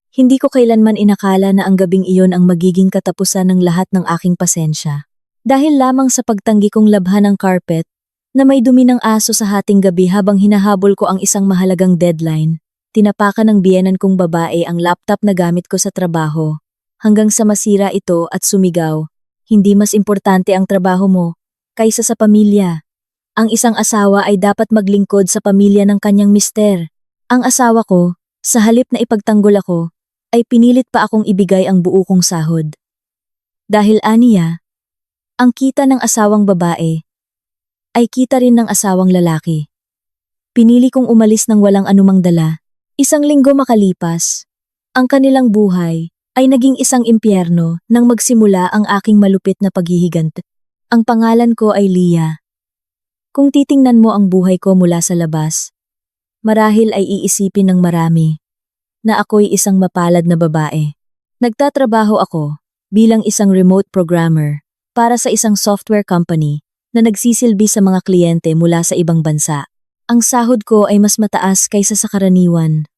Hindi ko kailanman inakala na ang gabing iyon ang magiging katapusan ng lahat ng aking pasensya. Dahil lamang sa pagtanggi kong labhan ng carpet, na may dumi ng aso sa hating gabi habang hinahabol ko ang isang mahalagang deadline, tinapakan ng biyenan kong babae ang laptop na gamit ko sa trabaho, hanggang sa masira ito at sumigaw, "Hindi mas importante ang trabaho mo kaysa sa pamilya. Ang isang asawa ay dapat maglingkod sa pamilya ng kanyang mister." Ang asawa ko, sa halip na ipagtanggol ako, ay pinilit pa akong ibigay ang buo kong sahod. Dahil aniya, ang kita ng asawang babae ay kita rin ng asawang lalaki. Pinili kong umalis ng walang anumang dala. 1 linggo makalipas, ang kanilang buhay ay naging isang impyerno nang magsimula ang aking malupit na paghihigante. Ang pangalan ko ay Leah. Kung titingnan mo ang buhay ko mula sa labas, marahil ay iisipin ng marami na ako'y isang mapalad na babae. Nagtatrabaho ako bilang isang remote programmer para sa isang software company na nagsisilbi sa mga kliyente mula sa ibang bansa. Ang sahod ko ay mas mataas kaysa sa karaniwan.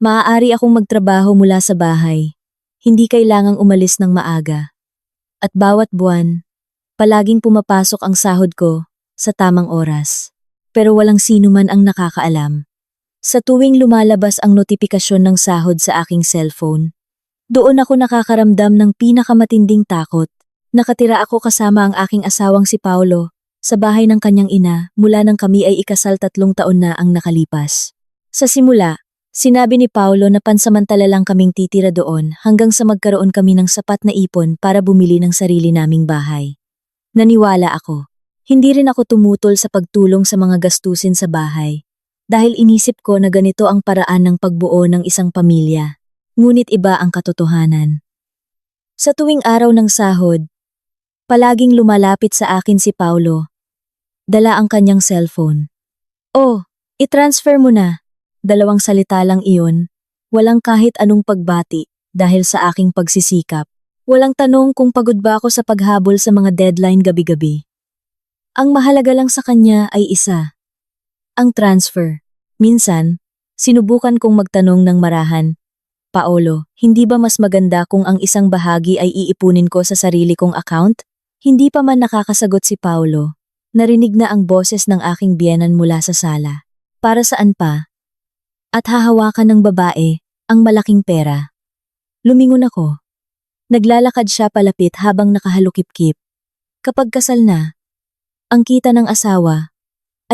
Maaari akong magtrabaho mula sa bahay. Hindi kailangang umalis ng maaga. At bawat buwan, palaging pumapasok ang sahod ko sa tamang oras. Pero walang sino man ang nakakaalam. Sa tuwing lumalabas ang notifikasyon ng sahod sa aking cellphone, doon ako nakakaramdam ng pinakamatinding takot. Nakatira ako kasama ang aking asawang si Paulo sa bahay ng kanyang ina mula nang kami ay ikasal 3 taon na ang nakalipas. Sa simula, sinabi ni Paulo na pansamantala lang kaming titira doon hanggang sa magkaroon kami ng sapat na ipon para bumili ng sarili naming bahay. Naniwala ako. Hindi rin ako tumutol sa pagtulong sa mga gastusin sa bahay dahil inisip ko na ganito ang paraan ng pagbuo ng isang pamilya. Ngunit iba ang katotohanan. Sa tuwing araw ng sahod, palaging lumalapit sa akin si Paulo. Dala ang kanyang cellphone. "Oh, i-transfer mo na." 2 salita lang iyon. Walang kahit anong pagbati dahil sa aking pagsisikap. Walang tanong kung pagod ba ako sa paghabol sa mga deadline gabi-gabi. Ang mahalaga lang sa kanya ay isa. Ang transfer. Minsan, sinubukan kong magtanong ng marahan, "Paolo, hindi ba mas maganda kung ang isang bahagi ay iipunin ko sa sarili kong account?" Hindi pa man nakakasagot si Paulo. Narinig na ang boses ng aking biyenan mula sa sala. "Para saan pa?" At hahawakan ng babae ang malaking pera. Lumingon ako. Naglalakad siya palapit habang nakahalukip-kip. Kapag kasal na, ang kita ng asawa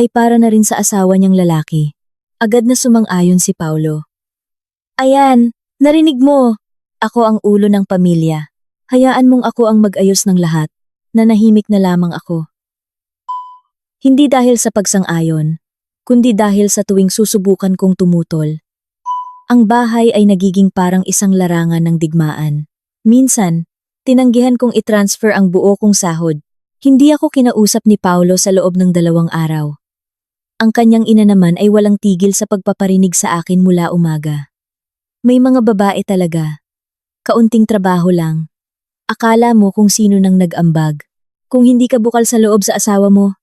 ay para na rin sa asawa niyang lalaki. Agad na sumang-ayon si Paulo. "Ayan, narinig mo. Ako ang ulo ng pamilya. Hayaan mong ako ang mag-ayos ng lahat." Nanahimik na lamang ako. Hindi dahil sa pagsang-ayon, kundi dahil sa tuwing susubukan kong tumutol. Ang bahay ay nagiging parang isang larangan ng digmaan. Minsan, tinanggihan kong i-transfer ang buo kong sahod. Hindi ako kinausap ni Paulo sa loob ng 2 araw. Ang kanyang ina naman ay walang tigil sa pagpaparinig sa akin mula umaga. May mga babae talaga. Kaunting trabaho lang. Akala mo kung sino nang nag-ambag. Kung hindi ka bukal sa loob sa asawa mo,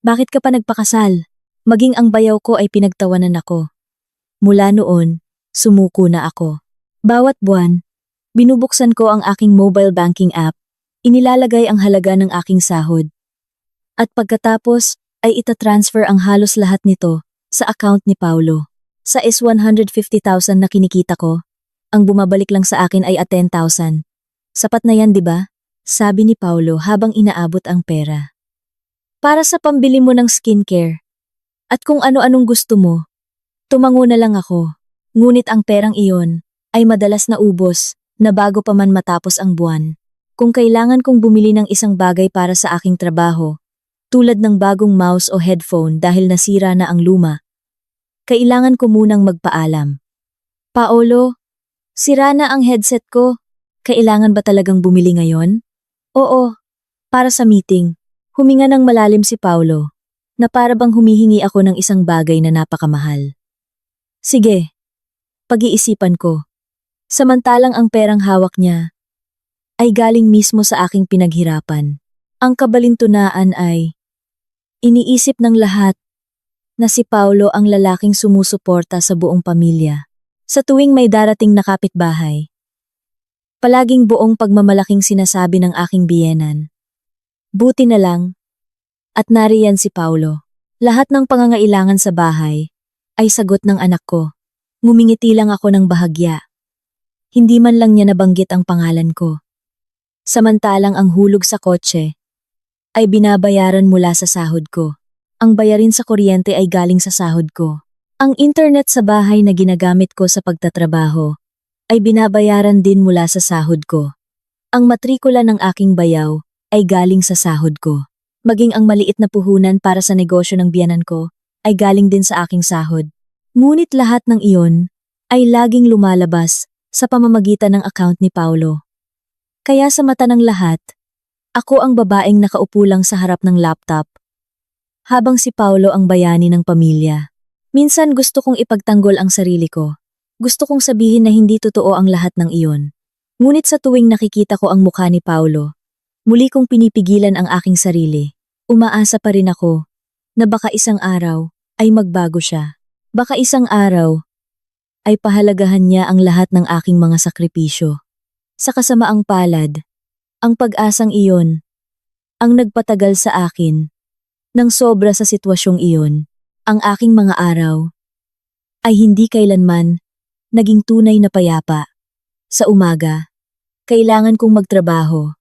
bakit ka pa nagpakasal? Maging ang bayaw ko ay pinagtawanan ako. Mula noon, sumuko na ako. Bawat buwan, binubuksan ko ang aking mobile banking app, inilalagay ang halaga ng aking sahod. At pagkatapos, ay itatransfer ang halos lahat nito sa account ni Paulo. Sa 150,000 na kinikita ko, ang bumabalik lang sa akin ay 10,000. "Sapat na yan, di ba?" sabi ni Paulo habang inaabot ang pera. "Para sa pambili mo ng skincare. At kung ano-anong gusto mo." Tumango na lang ako. Ngunit ang perang iyon ay madalas na ubos na bago pa man matapos ang buwan. Kung kailangan kong bumili ng isang bagay para sa aking trabaho, tulad ng bagong mouse o headphone dahil nasira na ang luma, kailangan ko munang magpaalam. "Paolo, sira na ang headset ko. Kailangan ba talagang bumili ngayon?" "Oo, para sa meeting." Huminga ng malalim si Paulo, na para bang humihingi ako ng isang bagay na napakamahal. "Sige, pag-iisipan ko." Samantalang ang perang hawak niya ay galing mismo sa aking pinaghirapan. Ang kabalintunaan ay, iniisip ng lahat na si Paulo ang lalaking sumusuporta sa buong pamilya. Sa tuwing may darating na kapitbahay, palaging buong pagmamalaking sinasabi ng aking biyenan. Buti na lang, at nariyan si Paulo. Lahat ng pangangailangan sa bahay ay sagot ng anak ko. Ngumingiti lang ako ng bahagya. Hindi man lang niya nabanggit ang pangalan ko. Samantalang ang hulog sa kotse ay binabayaran mula sa sahod ko. Ang bayarin sa kuryente ay galing sa sahod ko. Ang internet sa bahay na ginagamit ko sa pagtatrabaho ay binabayaran din mula sa sahod ko. Ang matrikula ng aking bayaw ay galing sa sahod ko. Maging ang maliit na puhunan para sa negosyo ng biyanan ko ay galing din sa aking sahod. Ngunit lahat ng iyon ay laging lumalabas sa pamamagitan ng account ni Paulo. Kaya sa mata ng lahat, ako ang babaeng nakaupo lang sa harap ng laptop, habang si Paulo ang bayani ng pamilya. Minsan gusto kong ipagtanggol ang sarili ko. Gusto kong sabihin na hindi totoo ang lahat ng iyon. Ngunit sa tuwing nakikita ko ang mukha ni Paulo, muli kong pinipigilan ang aking sarili. Umaasa pa rin ako na baka isang araw ay magbago siya. Baka isang araw ay pahalagahan niya ang lahat ng aking mga sakripisyo. Sa kasamaang palad, ang pag-asang iyon ang nagpatagal sa akin nang sobra sa sitwasyong iyon. Ang aking mga araw ay hindi kailanman naging tunay na payapa. Sa umaga, kailangan kong magtrabaho.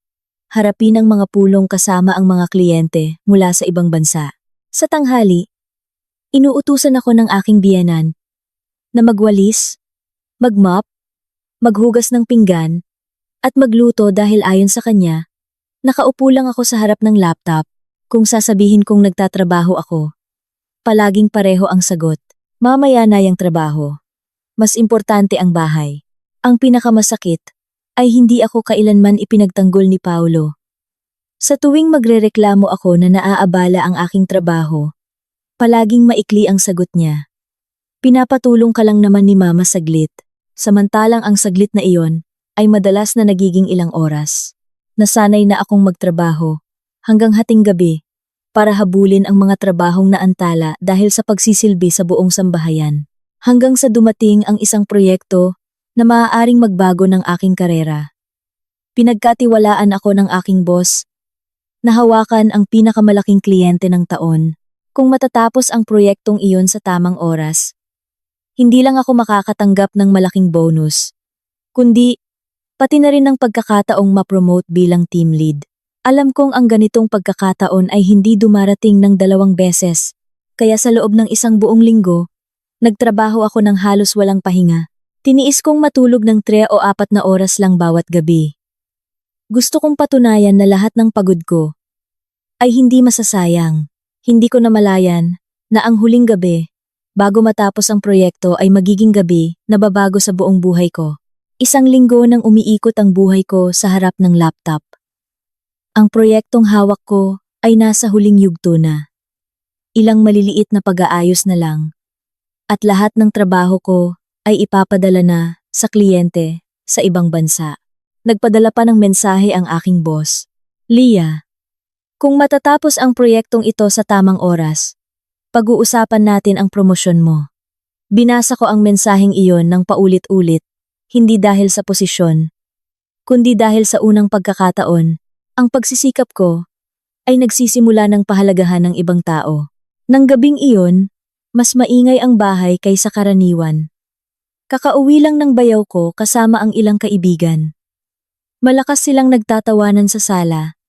Harapin ang mga pulong kasama ang mga kliyente mula sa ibang bansa. Sa tanghali, inuutusan ako ng aking biyenan na magwalis, magmop, maghugas ng pinggan, at magluto dahil ayon sa kanya, nakaupo lang ako sa harap ng laptop. Kung sasabihin kong nagtatrabaho ako, palaging pareho ang sagot. Mamaya na yung trabaho. Mas importante ang bahay. Ang pinakamasakit ay hindi ako kailanman ipinagtanggol ni Paulo. Sa tuwing magrereklamo ako na naaabala ang aking trabaho, palaging maikli ang sagot niya. Pinapatulong ka lang naman ni Mama saglit, samantalang ang saglit na iyon ay madalas na nagiging ilang oras. Nasanay na akong magtrabaho hanggang hating gabi para habulin ang mga trabahong naantala dahil sa pagsisilbi sa buong sambahayan. Hanggang sa dumating ang isang proyekto na maaaring magbago ng aking karera. Pinagkatiwalaan ako ng aking boss na hawakan ang pinakamalaking kliyente ng taon. Kung matatapos ang proyektong iyon sa tamang oras, hindi lang ako makakatanggap ng malaking bonus, kundi pati na rin ng pagkakataong ma-promote bilang team lead. Alam kong ang ganitong pagkakataon ay hindi dumarating ng 2 beses, kaya sa loob ng isang buong linggo, nagtrabaho ako ng halos walang pahinga. Tiniis kong matulog ng 3 o 4 na oras lang bawat gabi. Gusto kong patunayan na lahat ng pagod ko ay hindi masasayang. Hindi ko namalayan na ang huling gabi, bago matapos ang proyekto ay magiging gabi na babago sa buong buhay ko. Isang linggo nang umiikot ang buhay ko sa harap ng laptop. Ang proyektong hawak ko ay nasa huling yugto na. Ilang maliliit na pag-aayos na lang. At lahat ng trabaho ko ay ipapadala na sa kliyente sa ibang bansa. Nagpadala pa ng mensahe ang aking boss. Leah, kung matatapos ang proyektong ito sa tamang oras, pag-uusapan natin ang promosyon mo. Binasa ko ang mensaheng iyon ng paulit-ulit, hindi dahil sa posisyon, kundi dahil sa unang pagkakataon, ang pagsisikap ko ay nagsisimula ng pahalagahan ng ibang tao. Nang gabing iyon, mas maingay ang bahay kaysa karaniwan. Kakauwi lang ng bayaw ko kasama ang ilang kaibigan. Malakas silang nagtatawanan sa sala,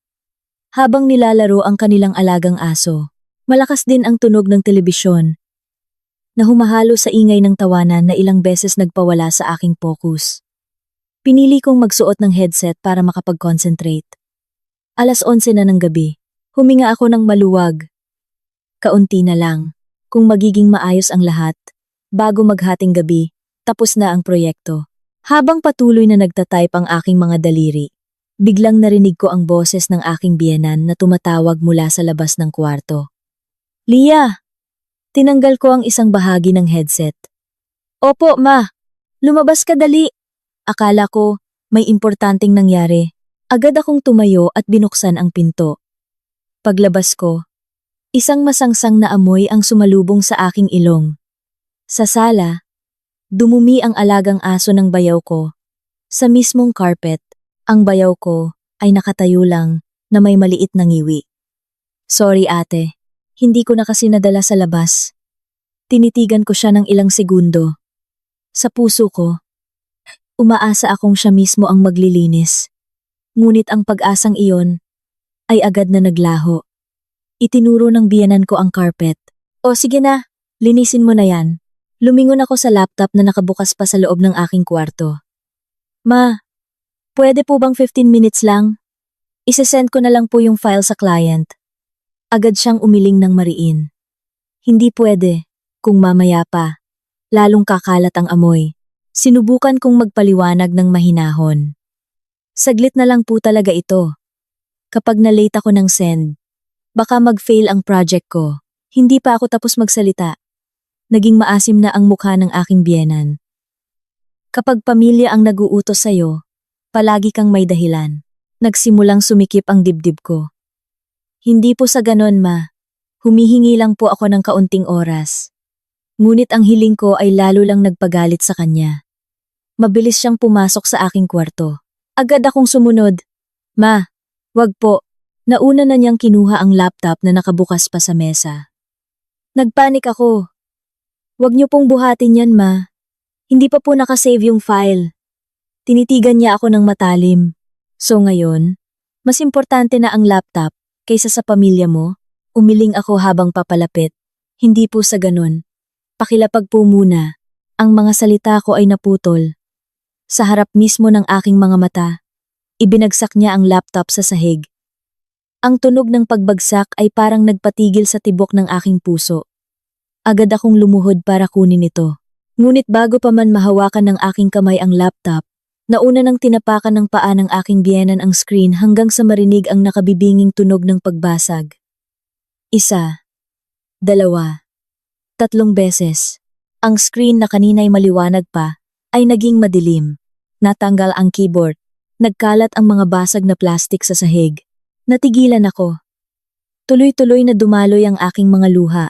habang nilalaro ang kanilang alagang aso. Malakas din ang tunog ng telebisyon, na humahalo sa ingay ng tawanan na ilang beses nagpawala sa aking focus. Pinili kong magsuot ng headset para makapag-concentrate. 11:00 na ng gabi. Huminga ako ng maluwag. Kaunti na lang. Kung magiging maayos ang lahat, bago maghating gabi, tapos na ang proyekto. Habang patuloy na nagtatype ang aking mga daliri, biglang narinig ko ang boses ng aking biyenan na tumatawag mula sa labas ng kwarto. Leah! Tinanggal ko ang isang bahagi ng headset. Opo, ma. Lumabas ka dali. Akala ko may importanteng nangyari. Agad akong tumayo at binuksan ang pinto. Paglabas ko, isang masangsang na amoy ang sumalubong sa aking ilong. Sa sala, Dumumi ang alagang aso ng bayaw ko. Sa mismong carpet, ang bayaw ko ay nakatayo lang na may maliit na ngiwi. Sorry ate, hindi ko na kasi nadala sa labas. Tinitigan ko siya ng ilang segundo. Sa puso ko, umaasa akong siya mismo ang maglilinis. Ngunit ang pag-asang iyon ay agad na naglaho. Itinuro ng biyenan ko ang carpet. O sige na, linisin mo na yan. Lumingon ako sa laptop na nakabukas pa sa loob ng aking kwarto. Ma, pwede po bang 15 minutes lang? Isesend ko na lang po yung file sa client. Agad siyang umiling ng mariin. Hindi pwede, kung mamaya pa. Lalong kakalat ang amoy. Sinubukan kong magpaliwanag ng mahinahon. Saglit na lang po talaga ito. Kapag na-late ako ng send, baka mag-fail ang project ko. Hindi pa ako tapos magsalita. Naging maasim na ang mukha ng aking biyenan. Kapag pamilya ang naguutos sa'yo, palagi kang may dahilan. Nagsimulang sumikip ang dibdib ko. Hindi po sa ganon ma. Humihingi lang po ako ng kaunting oras. Ngunit ang hiling ko ay lalo lang nagpagalit sa kanya. Mabilis siyang pumasok sa aking kwarto. Agad akong sumunod. Ma, wag po. Nauna na niyang kinuha ang laptop na nakabukas pa sa mesa. Nagpanik ako. Wag niyo pong buhatin yan ma. Hindi pa po nakasave yung file. Tinitigan niya ako ng matalim. So ngayon, mas importante na ang laptop kaysa sa pamilya mo? Umiling ako habang papalapit. Hindi po sa ganun. Pakilapag po muna. Ang mga salita ko ay naputol. Sa harap mismo ng aking mga mata, ibinagsak niya ang laptop sa sahig. Ang tunog ng pagbagsak ay parang nagpatigil sa tibok ng aking puso. Agad akong lumuhod para kunin ito. Ngunit bago pa man mahawakan ng aking kamay ang laptop, nauna nang tinapakan ng paa ng aking biyenan ang screen hanggang sa marinig ang nakabibinging tunog ng pagbasag. 1, 2, 3 beses. Ang screen na kanina'y maliwanag pa ay naging madilim. Natanggal ang keyboard. Nagkalat ang mga basag na plastik sa sahig. Natigilan ako. Tuloy-tuloy na dumaloy ang aking mga luha.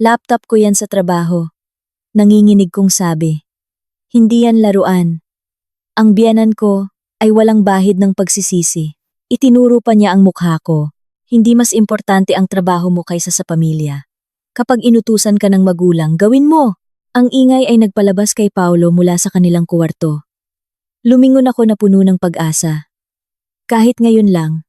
Laptop ko yan sa trabaho. Nanginginig kong sabi. Hindi yan laruan. Ang biyenan ko ay walang bahid ng pagsisisi. Itinuro pa niya ang mukha ko. Hindi mas importante ang trabaho mo kaysa sa pamilya. Kapag inutusan ka ng magulang, gawin mo. Ang ingay ay nagpalabas kay Paulo mula sa kanilang kuwarto. Lumingon ako na puno ng pag-asa. Kahit ngayon lang,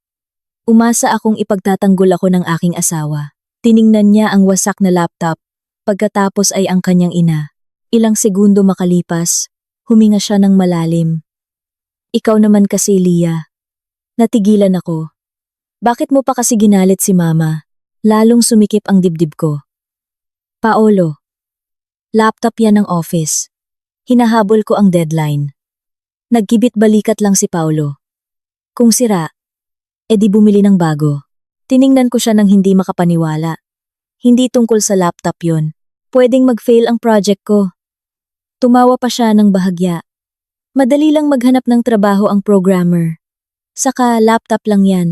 umasa akong ipagtatanggol ako ng aking asawa. Tiningnan niya ang wasak na laptop, pagkatapos ay ang kanyang ina. Ilang segundo makalipas, huminga siya ng malalim. Ikaw naman kasi, Lia. Natigilan ako. Bakit mo pa kasi ginalit si mama? Lalong sumikip ang dibdib ko. Paolo. Laptop yan ng office. Hinahabol ko ang deadline. Nagkibit balikat lang si Paulo. Kung sira, edi bumili ng bago. Tiningnan ko siya ng hindi makapaniwala. Hindi tungkol sa laptop yon. Pwedeng mag-fail ang project ko. Tumawa pa siya ng bahagya. Madali lang maghanap ng trabaho ang programmer. Saka laptop lang yan.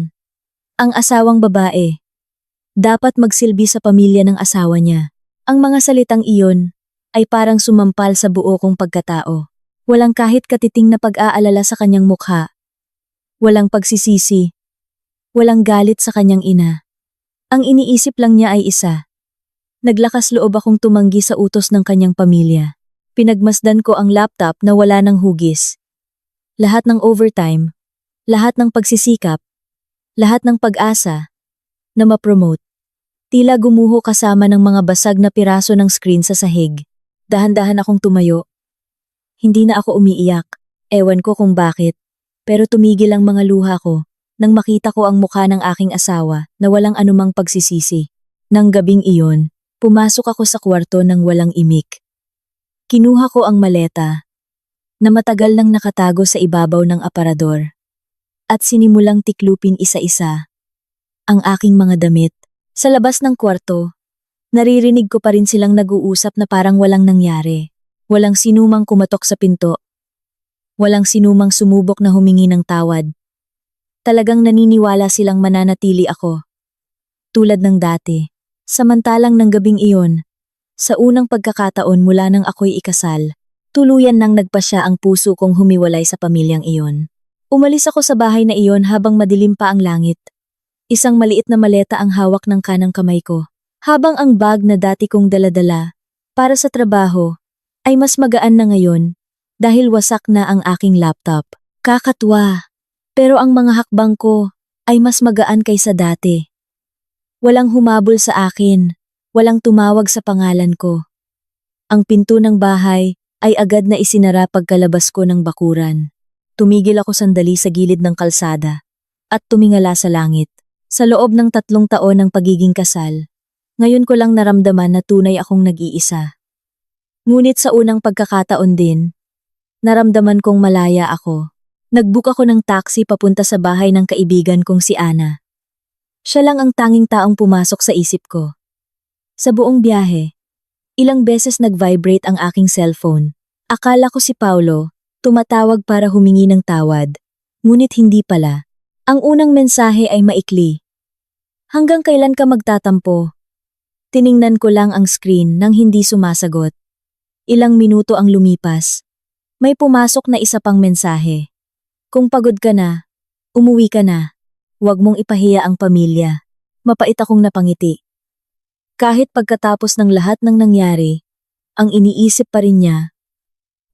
Ang asawang babae. Dapat magsilbi sa pamilya ng asawa niya. Ang mga salitang iyon ay parang sumampal sa buo kong pagkatao. Walang kahit katiting na pag-aalala sa kanyang mukha. Walang pagsisisi. Walang galit sa kanyang ina. Ang iniisip lang niya ay isa. Naglakas loob akong tumanggi sa utos ng kanyang pamilya. Pinagmasdan ko ang laptop na wala ng hugis. Lahat ng overtime, lahat ng pagsisikap, lahat ng pag-asa na ma-promote. Tila gumuho kasama ng mga basag na piraso ng screen sa sahig. Dahan-dahan akong tumayo. Hindi na ako umiiyak. Ewan ko kung bakit. Pero tumigil ang mga luha ko nang makita ko ang mukha ng aking asawa na walang anumang pagsisisi. Nang gabing iyon, pumasok ako sa kwarto ng walang imik. Kinuha ko ang maleta na matagal nang nakatago sa ibabaw ng aparador at sinimulang tiklupin isa-isa ang aking mga damit. Sa labas ng kwarto, naririnig ko pa rin silang nag-uusap na parang walang nangyari. Walang sinumang kumatok sa pinto. Walang sinumang sumubok na humingi ng tawad. Talagang naniniwala silang mananatili ako. Tulad ng dati. Samantalang ng gabing iyon, sa unang pagkakataon mula nang ako'y ikasal, Tuluyan nang nagpasya ang puso kong humiwalay sa pamilyang iyon. Umalis ako sa bahay na iyon habang madilim pa ang langit. Isang maliit na maleta ang hawak ng kanang kamay ko, habang ang bag na dati kong daladala para sa trabaho ay mas magaan na ngayon dahil wasak na ang aking laptop. Kakatuwa, pero ang mga hakbang ko ay mas magaan kaysa dati. Walang humabol sa akin, walang tumawag sa pangalan ko. Ang pinto ng bahay ay agad na isinara pagkalabas ko ng bakuran. Tumigil ako sandali sa gilid ng kalsada at tumingala sa langit. Sa loob ng 3 taon ng pagiging kasal, ngayon ko lang naramdaman na tunay akong nag-iisa. Ngunit sa unang pagkakataon din, naramdaman kong malaya ako. Nag-book ako ng taxi papunta sa bahay ng kaibigan kong si Ana. Siya lang ang tanging taong pumasok sa isip ko. Sa buong biyahe, ilang beses nag-vibrate ang aking cellphone. Akala ko si Paulo, tumatawag para humingi ng tawad. Ngunit hindi pala. Ang unang mensahe ay maikli. Hanggang kailan ka magtatampo? Tiningnan ko lang ang screen nang hindi sumasagot. Ilang minuto ang lumipas. May pumasok na isa pang mensahe. Kung pagod ka na, umuwi ka na. Huwag mong ipahiya ang pamilya. Mapait akong napangiti. Kahit pagkatapos ng lahat ng nangyari, ang iniisip pa rin niya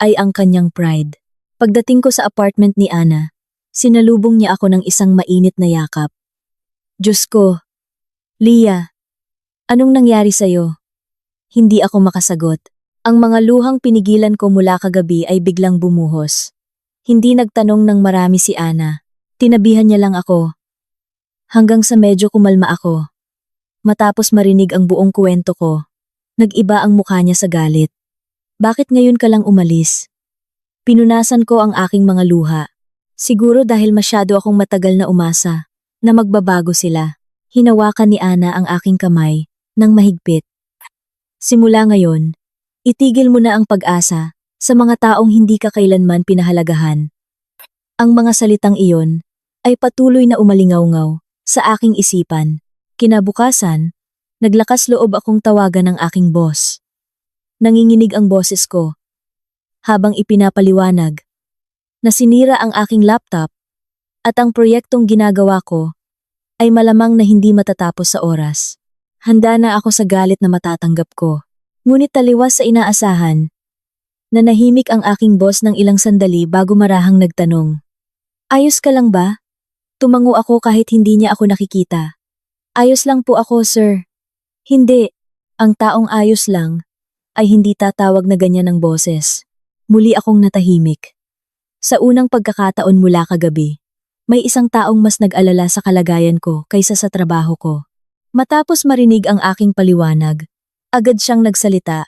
ay ang kanyang pride. Pagdating ko sa apartment ni Ana, sinalubong niya ako ng isang mainit na yakap. Diyos ko, Leah, anong nangyari sa'yo? Hindi ako makasagot. Ang mga luhang pinigilan ko mula kagabi ay biglang bumuhos. Hindi nagtanong ng marami si Ana. Tinabihan niya lang ako. Hanggang sa medyo kumalma ako. Matapos marinig ang buong kwento ko, nag-iba ang mukha niya sa galit. Bakit ngayon ka lang umalis? Pinunasan ko ang aking mga luha. Siguro dahil masyado akong matagal na umasa na magbabago sila. Hinawakan ni Ana ang aking kamay nang mahigpit. Simula ngayon, itigil mo na ang pag-asa sa mga taong hindi ka kailanman pinahalagahan. Ang mga salitang iyon ay patuloy na umalingaw-ngaw sa aking isipan. Kinabukasan, naglakas loob akong tawagan ng aking boss. Nanginginig ang boses ko habang ipinapaliwanag na sinira ang aking laptop at ang proyektong ginagawa ko ay malamang na hindi matatapos sa oras. Handa na ako sa galit na matatanggap ko. Ngunit taliwas sa inaasahan, nanahimik ang aking boss ng ilang sandali bago marahang nagtanong. Ayos ka lang ba? Tumango ako kahit hindi niya ako nakikita. Ayos lang po ako, sir. Hindi. Ang taong ayos lang ay hindi tatawag na ganyan ng boses. Muli akong natahimik. Sa unang pagkakataon mula kagabi, may isang taong mas nag-alala sa kalagayan ko kaysa sa trabaho ko. Matapos marinig ang aking paliwanag, agad siyang nagsalita.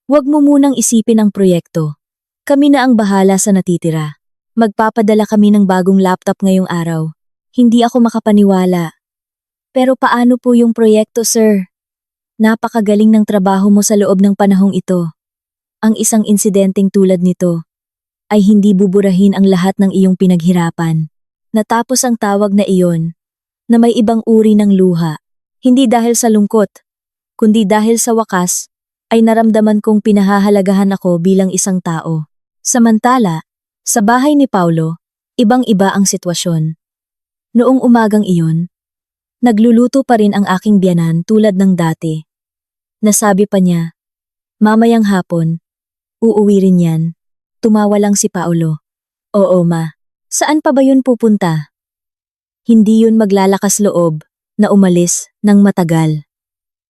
Huwag mo munang isipin ang proyekto. Kami na ang bahala sa natitira. Magpapadala kami ng bagong laptop ngayong araw. Hindi ako makapaniwala. Pero paano po yung proyekto, sir? Napakagaling ng trabaho mo sa loob ng panahong ito. Ang isang insidenteng tulad nito ay hindi buburahin ang lahat ng iyong pinaghirapan. Natapos ang tawag na iyon na may ibang uri ng luha. Hindi dahil sa lungkot, kundi dahil sa wakas ay naramdaman kong pinahahalagahan ako bilang isang tao. Samantala, sa bahay ni Paulo, ibang-iba ang sitwasyon. Noong umagang iyon, nagluluto pa rin ang aking biyanan tulad ng dati. Nasabi pa niya, mamayang hapon, uuwi rin yan. Tumawa lang si Paulo. Oo ma, saan pa ba yun pupunta? Hindi yun maglalakas loob na umalis ng matagal.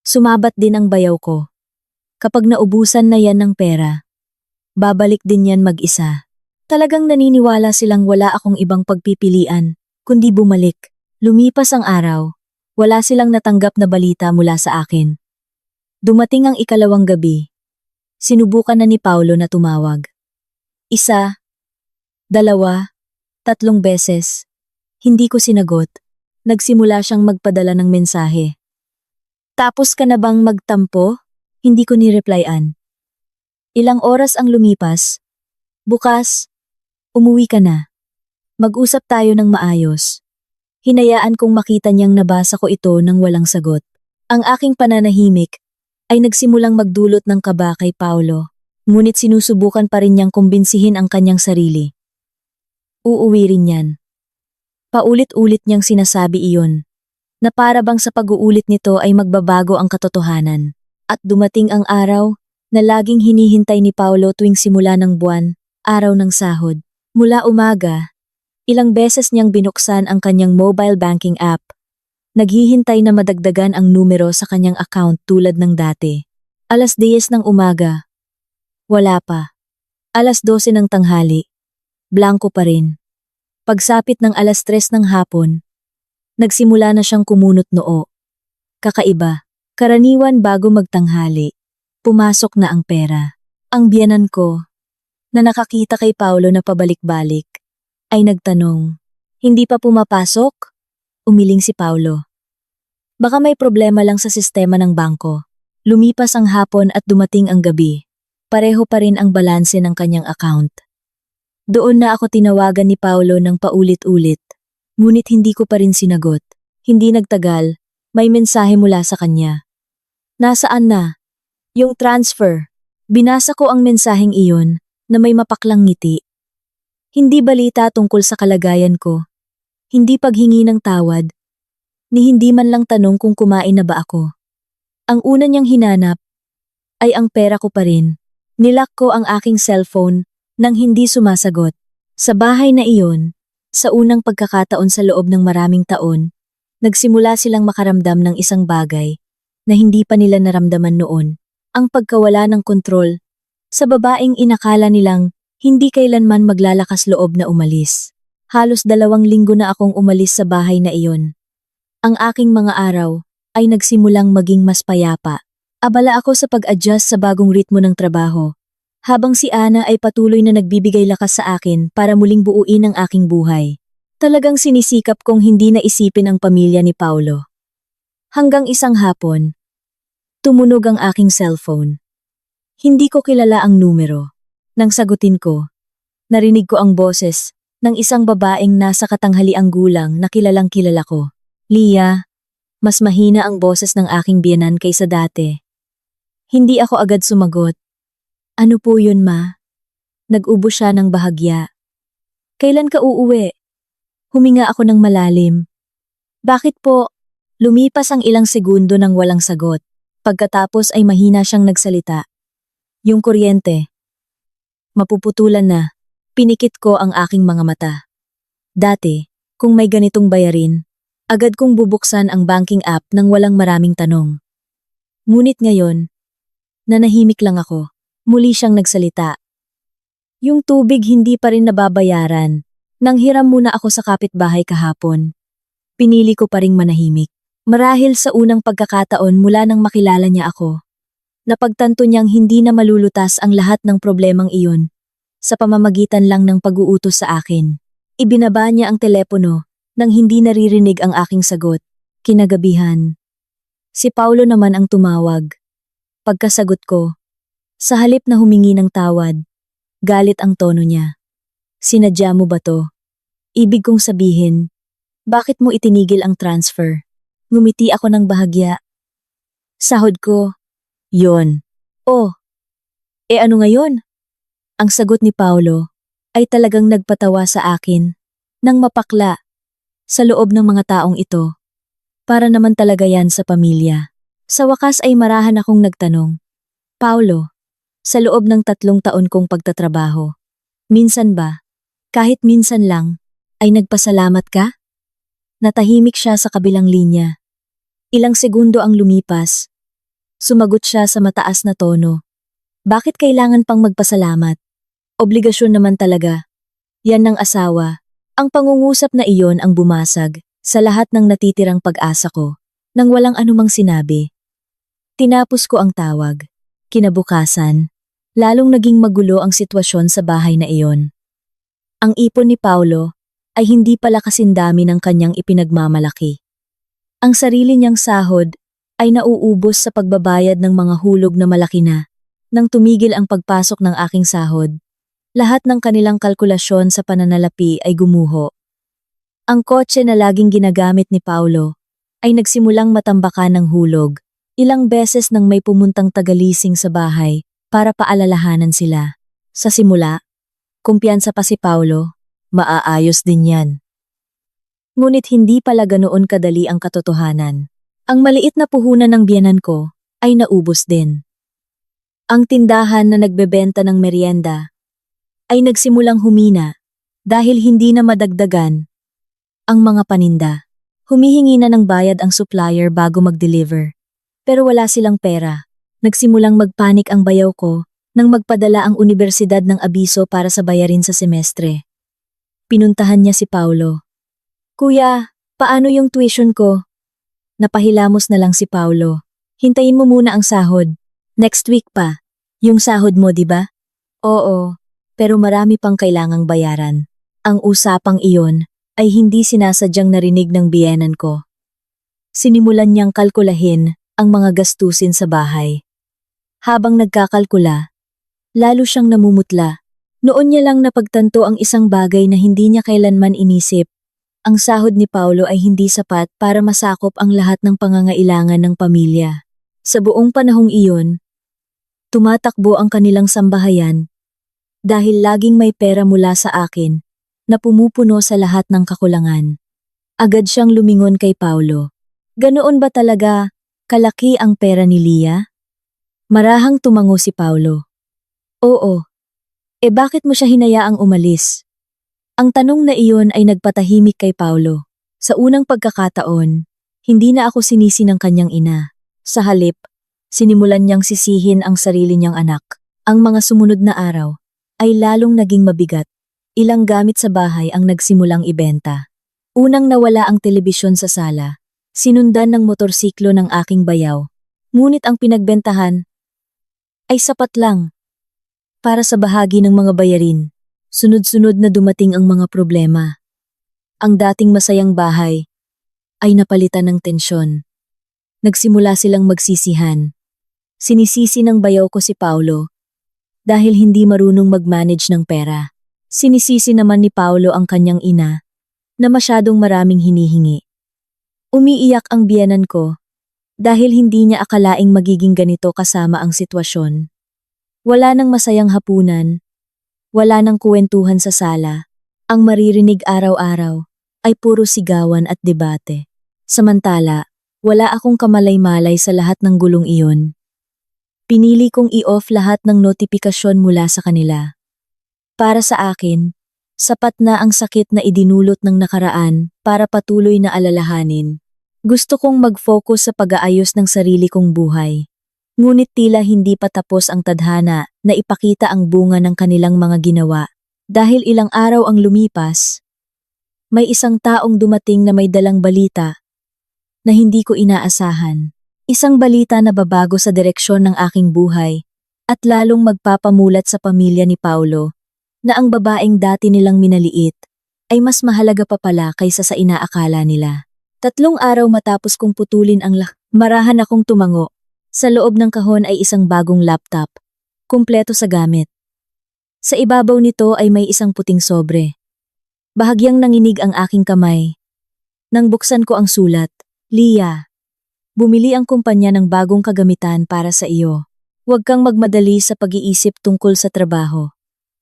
Sumabat din ang bayaw ko. Kapag naubusan na yan ng pera, babalik din yan mag-isa. Talagang naniniwala silang wala akong ibang pagpipilian, kundi bumalik. Lumipas ang araw, wala silang natanggap na balita mula sa akin. Dumating ang ikalawang gabi. Sinubukan na ni Paulo na tumawag. 1, 2, 3 beses. Hindi ko sinagot. Nagsimula siyang magpadala ng mensahe. Tapos ka na bang magtampo? Hindi ko ni-replyan. Ilang oras ang lumipas. Bukas, umuwi ka na. Mag-usap tayo ng maayos. Hinayaan kong makita niyang nabasa ko ito nang walang sagot. Ang aking pananahimik ay nagsimulang magdulot ng kaba kay Paulo. Ngunit sinusubukan pa rin niyang kumbinsihin ang kanyang sarili. Uuwi rin yan. Paulit-ulit niyang sinasabi iyon, na para bang sa pag-uulit nito ay magbabago ang katotohanan. At dumating ang araw na laging hinihintay ni Paulo tuwing simula ng buwan, araw ng sahod. Mula umaga, ilang beses niyang binuksan ang kanyang mobile banking app. Naghihintay na madagdagan ang numero sa kanyang account tulad ng dati. 10:00 ng umaga. Wala pa. 12:00 ng tanghali. Blanko pa rin. Pagsapit ng 3:00 ng hapon, nagsimula na siyang kumunot noo. Kakaiba. Karaniwan bago magtanghali, pumasok na ang pera. Ang biyenan ko, na nakakita kay Paulo na pabalik-balik, ay nagtanong, "Hindi pa pumapasok?" Umiling si Paulo. Baka may problema lang sa sistema ng bangko. Lumipas ang hapon at dumating ang gabi. Pareho pa rin ang balanse ng kanyang account. Doon na ako tinawagan ni Paulo ng paulit-ulit, ngunit hindi ko pa rin sinagot. Hindi nagtagal, may mensahe mula sa kanya. "Nasaan na? Yung transfer." Binasa ko ang mensaheng iyon na may mapaklang ngiti. Hindi balita tungkol sa kalagayan ko. Hindi paghingi ng tawad. Ni hindi man lang tanong kung kumain na ba ako. Ang una niyang hinanap ay ang pera ko pa rin. Nilock ko ang aking cellphone nang hindi sumasagot. Sa bahay na iyon, sa unang pagkakataon sa loob ng maraming taon, nagsimula silang makaramdam ng isang bagay na hindi pa nila naramdaman noon, ang pagkawala ng kontrol sa babaeng inakala nilang hindi kailanman maglalakas loob na umalis. Halos 2 linggo na akong umalis sa bahay na iyon. Ang aking mga araw ay nagsimulang maging mas payapa. Abala ako sa pag-adjust sa bagong ritmo ng trabaho, habang si Ana ay patuloy na nagbibigay lakas sa akin para muling buuin ang aking buhay. Talagang sinisikap kong hindi na isipin ang pamilya ni Paulo. Hanggang isang hapon, tumunog ang aking cellphone. Hindi ko kilala ang numero. Nang sagutin ko, narinig ko ang boses ng isang babaeng nasa katanghaliang gulang na kilalang kilala ko. "Lia." Mas mahina ang boses ng aking biyenan kaysa dati. Hindi ako agad sumagot. "Ano po yun, ma?" Nag-ubo siya ng bahagya. "Kailan ka uuwi?" Huminga ako ng malalim. "Bakit po?" Lumipas ang ilang segundo nang walang sagot. Pagkatapos ay mahina siyang nagsalita. "Yung kuryente." Mapuputulan na. Pinikit ko ang aking mga mata. Dati, kung may ganitong bayarin, agad kong bubuksan ang banking app nang walang maraming tanong. Ngunit ngayon, nanahimik lang ako. Muli siyang nagsalita. "Yung tubig hindi pa rin nababayaran. Nanghiram muna ako sa kapitbahay kahapon." Pinili ko pa ring manahimik. Marahil sa unang pagkakataon mula nang makilala niya ako, napagtanto niyang hindi na malulutas ang lahat ng problemang iyon sa pamamagitan lang ng pag-uutos sa akin. Ibinaba niya ang telepono nang hindi naririnig ang aking sagot. Kinagabihan, si Paulo naman ang tumawag. Pagkasagot ko, sa halip na humingi ng tawad, galit ang tono niya. "Sinadya mo ba to?" Ibig kong sabihin, bakit mo itinigil ang transfer? Ngumiti ako ng bahagya. "Sahod ko." "Yon." "Oh, ano ngayon?" Ang sagot ni Paulo ay talagang nagpatawa sa akin nang mapakla sa loob ng mga taong ito. Para naman talaga yan sa pamilya. Sa wakas ay marahan akong nagtanong, "Paulo, sa loob ng 3 taon kong pagtatrabaho, minsan ba, kahit minsan lang, ay nagpasalamat ka?" Natahimik siya sa kabilang linya. Ilang segundo ang lumipas. Sumagot siya sa mataas na tono. "Bakit kailangan pang magpasalamat? Obligasyon naman talaga. Yan ng asawa." Ang pangungusap na iyon ang bumasag sa lahat ng natitirang pag-asa ko nang walang anumang sinabi. Tinapos ko ang tawag. Kinabukasan, lalong naging magulo ang sitwasyon sa bahay na iyon. Ang ipon ni Paulo ay hindi pala kasindami ng kanyang ipinagmamalaki. Ang sarili niyang sahod ay nauubos sa pagbabayad ng mga hulog na malaki na. Nang tumigil ang pagpasok ng aking sahod, lahat ng kanilang kalkulasyon sa pananalapi ay gumuho. Ang kotse na laging ginagamit ni Paulo ay nagsimulang matambakan ng hulog. Ilang beses nang may pumuntang tagalising sa bahay para paalalahanan sila. Sa simula, kumpiyansa pa si Paulo, maaayos din yan. Ngunit hindi pala ganoon kadali ang katotohanan. Ang maliit na puhunan ng biyenan ko ay naubos din. Ang tindahan na nagbebenta ng merienda ay nagsimulang humina dahil hindi na madagdagan ang mga paninda. Humihingi na ng bayad ang supplier bago mag-deliver. Pero wala silang pera. Nagsimulang magpanik ang bayaw ko nang magpadala ang universidad ng abiso para sa bayarin sa semestre. Pinuntahan niya si Paulo. Kuya, paano yung tuition ko? Napahilamos na lang si Paulo. Hintayin mo muna ang sahod. Next week pa. Yung sahod mo, di ba? Oo, pero marami pang kailangang bayaran. Ang usapang iyon ay hindi sinasadyang narinig ng biyenan ko. Sinimulan niyang kalkulahin ang mga gastusin sa bahay. Habang nagkakalkula, lalo siyang namumutla. Noon niya lang napagtanto ang isang bagay na hindi niya kailanman inisip. Ang sahod ni Paulo ay hindi sapat para masakop ang lahat ng pangangailangan ng pamilya. Sa buong panahong iyon, tumatakbo ang kanilang sambahayan dahil laging may pera mula sa akin na pumupuno sa lahat ng kakulangan. Agad siyang lumingon kay Paulo. Ganoon ba talaga kalaki ang pera ni Lia? Marahang tumango si Paulo. Oo. Bakit mo siya hinayaang umalis? Ang tanong na iyon ay nagpatahimik kay Paulo. Sa unang pagkakataon, hindi na ako sinisi ng kanyang ina. Sa halip, sinimulan niyang sisihin ang sarili niyang anak. Ang mga sumunod na araw ay lalong naging mabigat. Ilang gamit sa bahay ang nagsimulang ibenta. Unang nawala ang telebisyon sa sala. Sinundan ng motorsiklo ng aking bayaw. Ngunit ang pinagbentahan ay sapat lang para sa bahagi ng mga bayarin. Sunod-sunod na dumating ang mga problema. Ang dating masayang bahay ay napalitan ng tensyon. Nagsimula silang magsisihan. Sinisisi ng bayaw ko si Paulo dahil hindi marunong mag-manage ng pera. Sinisisi naman ni Paulo ang kanyang ina na masyadong maraming hinihingi. Umiiyak ang biyenan ko dahil hindi niya akalaing magiging ganito kasama ang sitwasyon. Wala nang masayang hapunan, wala nang kuwentuhan sa sala. Ang maririnig araw-araw ay puro sigawan at debate. Samantala, wala akong kamalay-malay sa lahat ng gulong iyon. Pinili kong i-off lahat ng notifikasyon mula sa kanila. Para sa akin, sapat na ang sakit na idinulot ng nakaraan para patuloy na alalahanin. Gusto kong mag-focus sa pag-aayos ng sarili kong buhay. Ngunit tila hindi pa tapos ang tadhana na ipakita ang bunga ng kanilang mga ginawa. Dahil ilang araw ang lumipas, may isang taong dumating na may dalang balita na hindi ko inaasahan. Isang balita na babago sa direksyon ng aking buhay at lalong magpapamulat sa pamilya ni Paulo na ang babaeng dati nilang minaliit ay mas mahalaga pa pala kaysa sa inaakala nila. 3 araw matapos kong putulin ang marahan akong tumango. Sa loob ng kahon ay isang bagong laptop, kumpleto sa gamit. Sa ibabaw nito ay may isang puting sobre. Bahagyang nanginig ang aking kamay. Nang buksan ko ang sulat, Lia, bumili ang kumpanya ng bagong kagamitan para sa iyo. Huwag kang magmadali sa pag-iisip tungkol sa trabaho.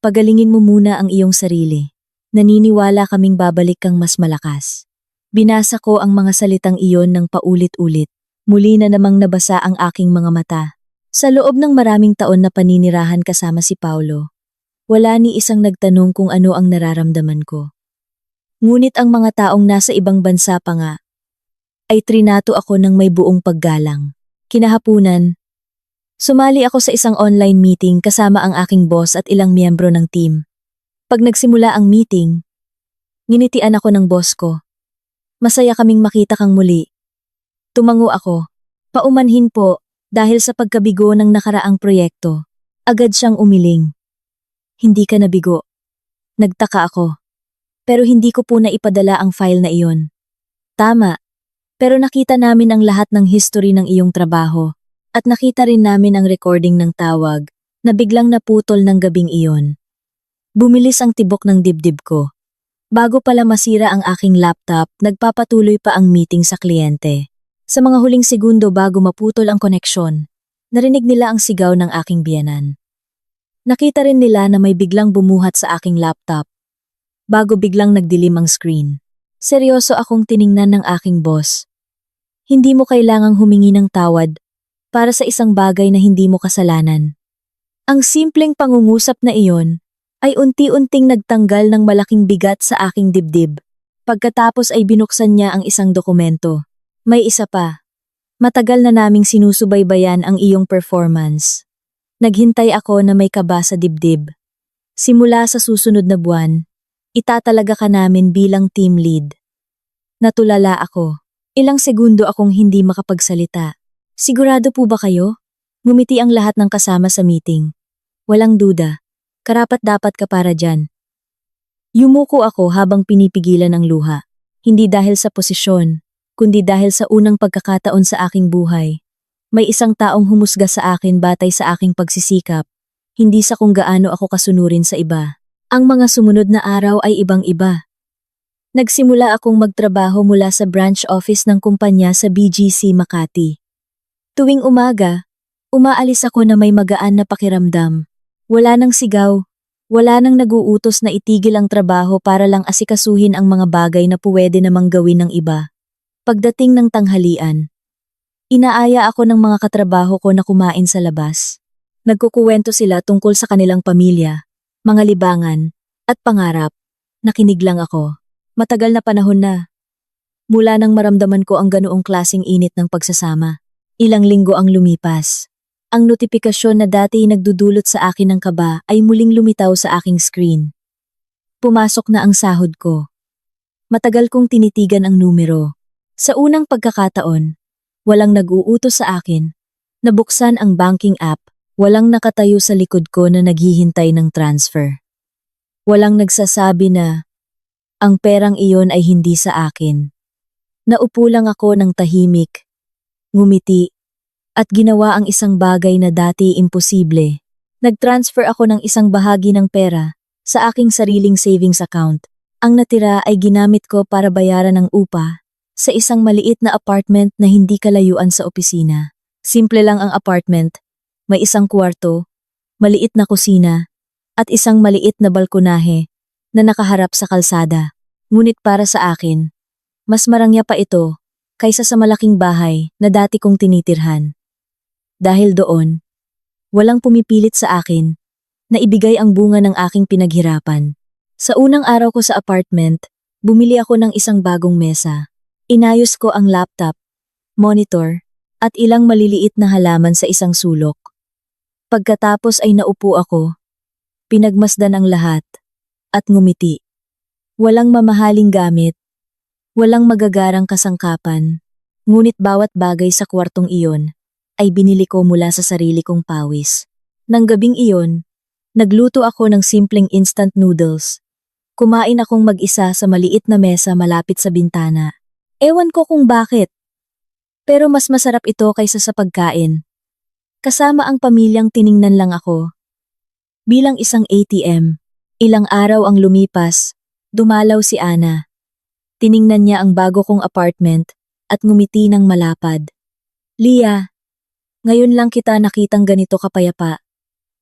Pagalingin mo muna ang iyong sarili. Naniniwala kaming babalik kang mas malakas. Binasa ko ang mga salitang iyon ng paulit-ulit. Muli na namang nabasa ang aking mga mata. Sa loob ng maraming taon na paninirahan kasama si Paulo, wala ni isang nagtanong kung ano ang nararamdaman ko. Ngunit ang mga taong nasa ibang bansa pa nga, ay trinato ako ng may buong paggalang. Kinahapunan, sumali ako sa isang online meeting kasama ang aking boss at ilang miyembro ng team. Pag nagsimula ang meeting, nginitian ako ng boss ko. Masaya kaming makita kang muli. Tumango ako. Paumanhin po dahil sa pagkabigo ng nakaraang proyekto. Agad siyang umiling. Hindi ka nabigo. Nagtaka ako. Pero hindi ko po naipadala ang file na iyon. Tama. Pero nakita namin ang lahat ng history ng iyong trabaho. At nakita rin namin ang recording ng tawag na biglang naputol ng gabing iyon. Bumilis ang tibok ng dibdib ko. Bago pala masira ang aking laptop, nagpapatuloy pa ang meeting sa kliyente. Sa mga huling segundo bago maputol ang koneksyon, narinig nila ang sigaw ng aking biyenan. Nakita rin nila na may biglang bumuhat sa aking laptop, bago biglang nagdilim ang screen. Seryoso akong tiningnan ng aking boss. Hindi mo kailangang humingi ng tawad para sa isang bagay na hindi mo kasalanan. Ang simpleng pangungusap na iyon ay unti-unting nagtanggal ng malaking bigat sa aking dibdib. Pagkatapos ay binuksan niya ang isang dokumento. May isa pa. Matagal na naming sinusubaybayan ang iyong performance. Naghintay ako na may kaba sa dibdib. Simula sa susunod na buwan, itatalaga ka namin bilang team lead. Natulala ako. Ilang segundo akong hindi makapagsalita. Sigurado po ba kayo? Ngumiti ang lahat ng kasama sa meeting. Walang duda. Karapat-dapat ka para dyan. Yumuko ako habang pinipigilan ang luha. Hindi dahil sa posisyon, kundi dahil sa unang pagkakataon sa aking buhay. May isang taong humusga sa akin batay sa aking pagsisikap, hindi sa kung gaano ako kasunurin sa iba. Ang mga sumunod na araw ay ibang-iba. Nagsimula akong magtrabaho mula sa branch office ng kumpanya sa BGC Makati. Tuwing umaga, umaalis ako na may magaan na pakiramdam. Wala nang sigaw, wala nang naguutos na itigil ang trabaho para lang asikasuhin ang mga bagay na puwede namang gawin ng iba. Pagdating ng tanghalian, inaaya ako ng mga katrabaho ko na kumain sa labas. Nagkukuwento sila tungkol sa kanilang pamilya, mga libangan, at pangarap. Nakinig lang ako. Matagal na panahon na. Mula nang maramdaman ko ang ganoong klaseng init ng pagsasama. Ilang linggo ang lumipas. Ang notifikasyon na dati nagdudulot sa akin ng kaba ay muling lumitaw sa aking screen. Pumasok na ang sahod ko. Matagal kong tinitigan ang numero. Sa unang pagkakataon, walang nag-uutos sa akin. Nabuksan ang banking app, walang nakatayo sa likod ko na naghihintay ng transfer. Walang nagsasabi na, ang perang iyon ay hindi sa akin. Naupo lang ako ng tahimik, ngumiti, at ginawa ang isang bagay na dati imposible. Nag-transfer ako ng isang bahagi ng pera sa aking sariling savings account. Ang natira ay ginamit ko para bayaran ang upa sa isang maliit na apartment na hindi kalayuan sa opisina. Simple lang ang apartment, may isang kwarto, maliit na kusina, at isang maliit na balkonahe na nakaharap sa kalsada. Ngunit para sa akin, mas marangya pa ito kaysa sa malaking bahay na dati kong tinitirhan. Dahil doon, walang pumipilit sa akin na ibigay ang bunga ng aking pinaghirapan. Sa unang araw ko sa apartment, bumili ako ng isang bagong mesa. Inayos ko ang laptop, monitor, at ilang maliliit na halaman sa isang sulok. Pagkatapos ay naupo ako, pinagmasdan ang lahat, at ngumiti. Walang mamahaling gamit, walang magagarang kasangkapan, ngunit bawat bagay sa kwartong iyon ay binili ko mula sa sarili kong pawis. Nang gabing iyon, nagluto ako ng simpleng instant noodles. Kumain akong mag-isa sa maliit na mesa malapit sa bintana. Ewan ko kung bakit, pero mas masarap ito kaysa sa pagkain. Kasama ang pamilyang tiningnan lang ako. Bilang isang ATM, ilang araw ang lumipas, dumalaw si Ana. Tiningnan niya ang bago kong apartment at ngumiti ng malapad. Lia, ngayon lang kita nakitang ganito kapayapa.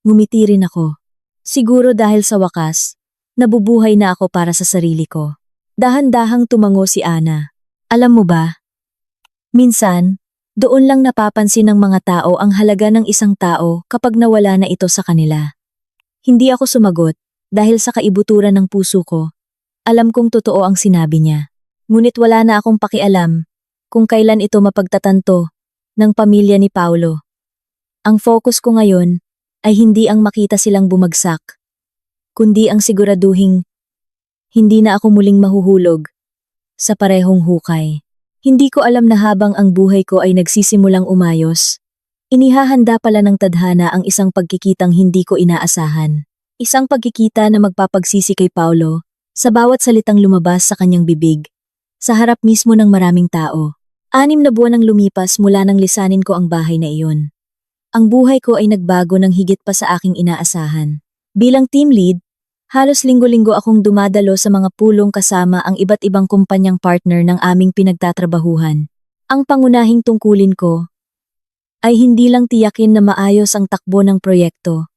Ngumiti rin ako. Siguro dahil sa wakas, nabubuhay na ako para sa sarili ko. Dahan-dahang tumango si Ana. Alam mo ba? Minsan, doon lang napapansin ng mga tao ang halaga ng isang tao kapag nawala na ito sa kanila. Hindi ako sumagot dahil sa kaibuturan ng puso ko. Alam kong totoo ang sinabi niya. Ngunit wala na akong pakialam kung kailan ito mapagtatanto ng pamilya ni Paulo. Ang focus ko ngayon ay hindi ang makita silang bumagsak, kundi ang siguraduhing hindi na ako muling mahuhulog sa parehong hukay. Hindi ko alam na habang ang buhay ko ay nagsisimulang umayos, inihahanda pala ng tadhana ang isang pagkikitang hindi ko inaasahan. Isang pagkikita na magpapagsisi kay Paulo sa bawat salitang lumabas sa kanyang bibig, sa harap mismo ng maraming tao. 6 na buwan ang lumipas mula nang lisanin ko ang bahay na iyon. Ang buhay ko ay nagbago ng higit pa sa aking inaasahan. Bilang team lead, halos linggo-linggo akong dumadalo sa mga pulong kasama ang iba't ibang kumpanyang partner ng aming pinagtatrabahuhan. Ang pangunahing tungkulin ko ay hindi lang tiyakin na maayos ang takbo ng proyekto,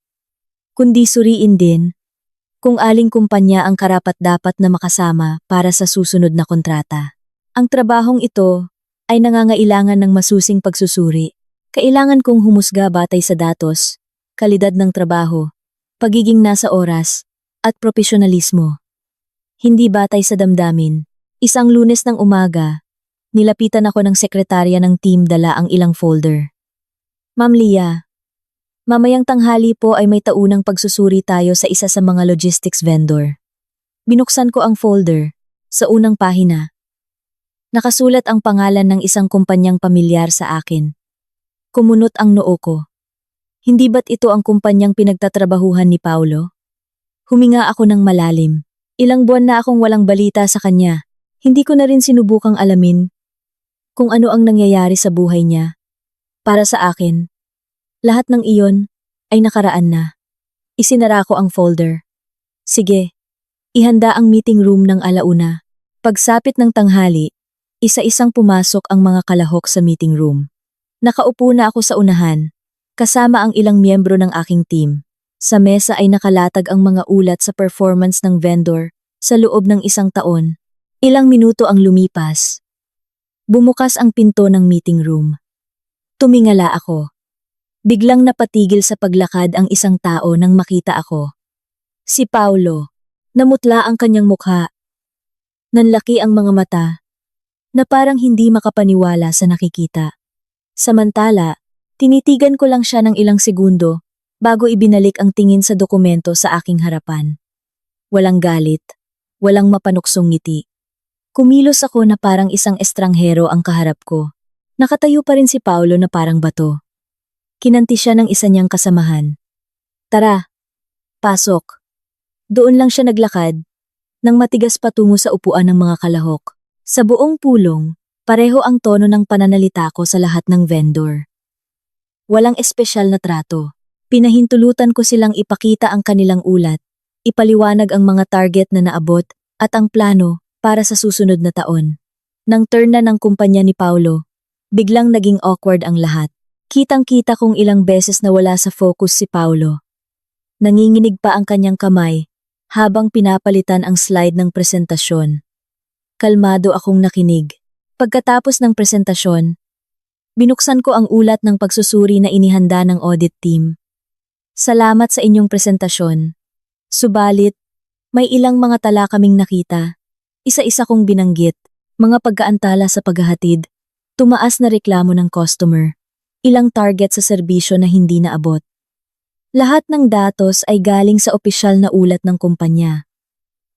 kundi suriin din kung aling kumpanya ang karapat-dapat na makasama para sa susunod na kontrata. Ang trabahong ito ay nangangailangan ng masusing pagsusuri. Kailangan kong humusga batay sa datos, kalidad ng trabaho, pagiging nasa oras, at profesionalismo. Hindi batay sa damdamin. Isang Lunes ng umaga, nilapitan ako ng sekretarya ng team dala ang ilang folder. Ma'am Lia, mamayang tanghali po ay may taunang pagsusuri tayo sa isa sa mga logistics vendor. Binuksan ko ang folder. Sa unang pahina, nakasulat ang pangalan ng isang kumpanyang pamilyar sa akin. Kumunot ang noo ko. Hindi ba't ito ang kumpanyang pinagtatrabahuhan ni Paulo? Huminga ako ng malalim. Ilang buwan na akong walang balita sa kanya. Hindi ko na rin sinubukang alamin kung ano ang nangyayari sa buhay niya. Para sa akin, lahat ng iyon ay nakaraan na. Isinara ko ang folder. Sige, ihanda ang meeting room ng alauna. Pagsapit ng tanghali, isa-isang pumasok ang mga kalahok sa meeting room. Nakaupo na ako sa unahan, kasama ang ilang miyembro ng aking team. Sa mesa ay nakalatag ang mga ulat sa performance ng vendor sa loob ng isang taon. Ilang minuto ang lumipas. Bumukas ang pinto ng meeting room. Tumingala ako. Biglang napatigil sa paglakad ang isang tao nang makita ako. Si Paulo. Namutla ang kanyang mukha. Nanlaki ang mga mata, na parang hindi makapaniwala sa nakikita. Samantala, tinitigan ko lang siya ng ilang segundo bago ibinalik ang tingin sa dokumento sa aking harapan. Walang galit, walang mapanuksong ngiti. Kumilos ako na parang isang estranghero ang kaharap ko. Nakatayo pa rin si Paulo na parang bato. Kinanti siya ng isa niyang kasamahan. Tara, pasok. Doon lang siya naglakad, nang matigas patungo sa upuan ng mga kalahok. Sa buong pulong, pareho ang tono ng pananalita ko sa lahat ng vendor. Walang espesyal na trato. Pinahintulutan ko silang ipakita ang kanilang ulat, ipaliwanag ang mga target na naabot at ang plano para sa susunod na taon. Nang turn na ng kumpanya ni Paulo, biglang naging awkward ang lahat. Kitang-kita kong ilang beses na wala sa focus si Paulo. Nanginginig pa ang kanyang kamay habang pinapalitan ang slide ng presentasyon. Kalmado akong nakinig. Pagkatapos ng presentasyon, binuksan ko ang ulat ng pagsusuri na inihanda ng audit team. Salamat sa inyong presentasyon. Subalit, may ilang mga tala kaming nakita. Isa-isa kong binanggit, mga pagkaantala sa paghahatid, tumaas na reklamo ng customer, ilang target sa serbisyo na hindi naabot. Lahat ng datos ay galing sa opisyal na ulat ng kumpanya.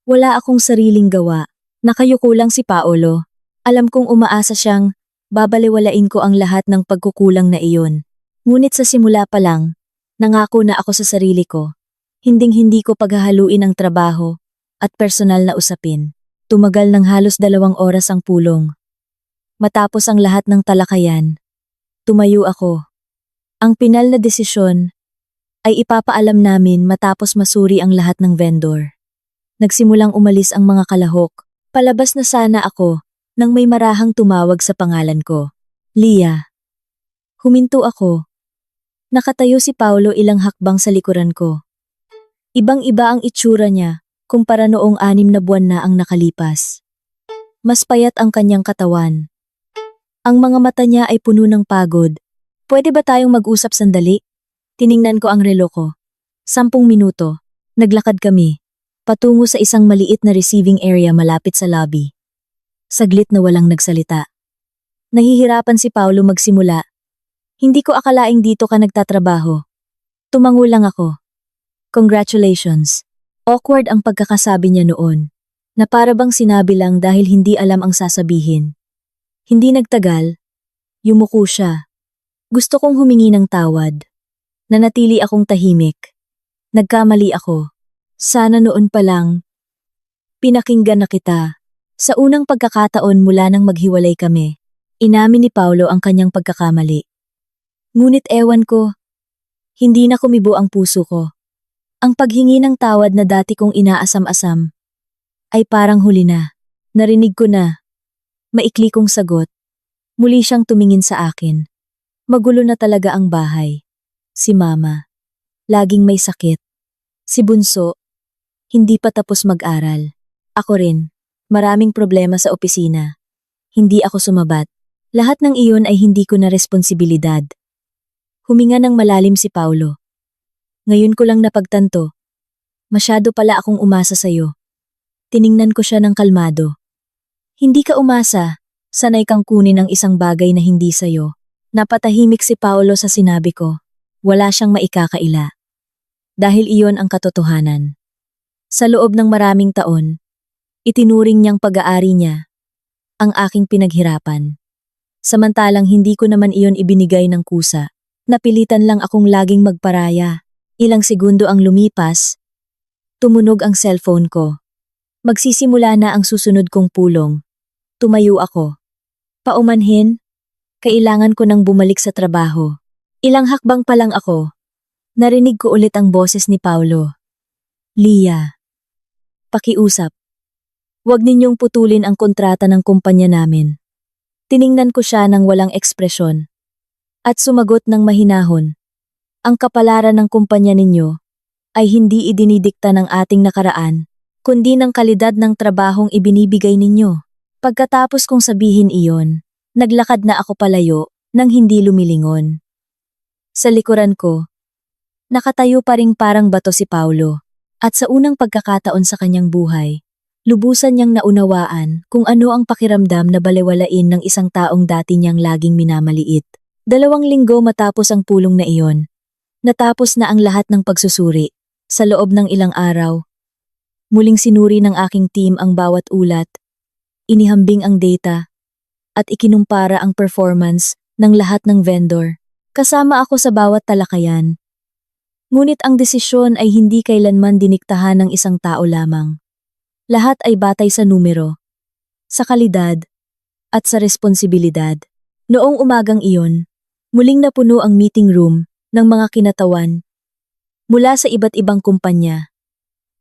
Wala akong sariling gawa, nakayuko lang si Paulo. Alam kong umaasa siyang babaliwalain ko ang lahat ng pagkukulang na iyon. Ngunit sa simula pa lang, nangako na ako sa sarili ko. Hinding-hindi ko paghahaluin ang trabaho at personal na usapin. Tumagal ng halos 2 oras ang pulong. Matapos ang lahat ng talakayan, tumayo ako. Ang pinal na desisyon ay ipapaalam namin matapos masuri ang lahat ng vendor. Nagsimulang umalis ang mga kalahok. Palabas na sana ako nang may marahang tumawag sa pangalan ko. Lia. Huminto ako. Nakatayo si Paulo ilang hakbang sa likuran ko. Ibang-iba ang itsura niya kumpara noong 6 na buwan na ang nakalipas. Mas payat ang kanyang katawan. Ang mga mata niya ay puno ng pagod. Pwede ba tayong mag-usap sandali? Tiningnan ko ang relo ko. 10 minuto. Naglakad kami. Patungo sa isang maliit na receiving area malapit sa lobby. Saglit na walang nagsalita. Nahihirapan si Paulo magsimula. Hindi ko akalaing dito ka nagtatrabaho. Tumango lang ako. Congratulations. Awkward ang pagkakasabi niya noon. Na para bang sinabi lang dahil hindi alam ang sasabihin. Hindi nagtagal. Yumuko siya. Gusto kong humingi ng tawad. Nanatili akong tahimik. Nagkamali ako. Sana noon pa lang. Pinakinggan na kita. Sa unang pagkakataon mula nang maghiwalay kami, inamin ni Paulo ang kanyang pagkakamali. Ngunit ewan ko, hindi na kumibo ang puso ko. Ang paghingi ng tawad na dati kong inaasam-asam ay parang huli na. Narinig ko na. Maikli kong sagot. Muli siyang tumingin sa akin. Magulo na talaga ang bahay. Si Mama. Laging may sakit. Si Bunso, hindi pa tapos mag-aral. Ako rin, maraming problema sa opisina. Hindi ako sumabat. Lahat ng iyon ay hindi ko na responsibilidad. Huminga ng malalim si Paulo. Ngayon ko lang napagtanto. Masyado pala akong umasa sa'yo. Tiningnan ko siya ng kalmado. Hindi ka umasa, sanay kang kunin ang isang bagay na hindi sa'yo. Napatahimik si Paulo sa sinabi ko. Wala siyang maikakaila. Dahil iyon ang katotohanan. Sa loob ng maraming taon, itinuring niyang pag-aari niya ang aking pinaghirapan. Samantalang hindi ko naman iyon ibinigay ng kusa. Napilitan lang akong laging magparaya. Ilang segundo ang lumipas, tumunog ang cellphone ko. Magsisimula na ang susunod kong pulong. Tumayo ako. Paumanhin, kailangan ko nang bumalik sa trabaho. Ilang hakbang pa lang ako. Narinig ko ulit ang boses ni Paulo. Lia. Pakiusap. Huwag ninyong putulin ang kontrata ng kumpanya namin. Tiningnan ko siya ng walang ekspresyon. At sumagot ng mahinahon. Ang kapalaran ng kumpanya ninyo ay hindi idinidikta ng ating nakaraan, kundi ng kalidad ng trabahong ibinibigay ninyo. Pagkatapos kong sabihin iyon, naglakad na ako palayo nang hindi lumilingon. Sa likuran ko, nakatayo pa ring parang bato si Paulo, at sa unang pagkakataon sa kanyang buhay, lubusan niyang naunawaan kung ano ang pakiramdam na balewalain ng isang taong dati niyang laging minamaliit. 2 linggo matapos ang pulong na iyon, natapos na ang lahat ng pagsusuri. Sa loob ng ilang araw, muling sinuri ng aking team ang bawat ulat, inihambing ang data, at ikinumpara ang performance ng lahat ng vendor. Kasama ako sa bawat talakayan. Ngunit ang desisyon ay hindi kailanman diniktahan ng isang tao lamang. Lahat ay batay sa numero, sa kalidad, at sa responsibilidad. Noong umagang iyon, muling napuno ang meeting room ng mga kinatawan mula sa iba't ibang kumpanya.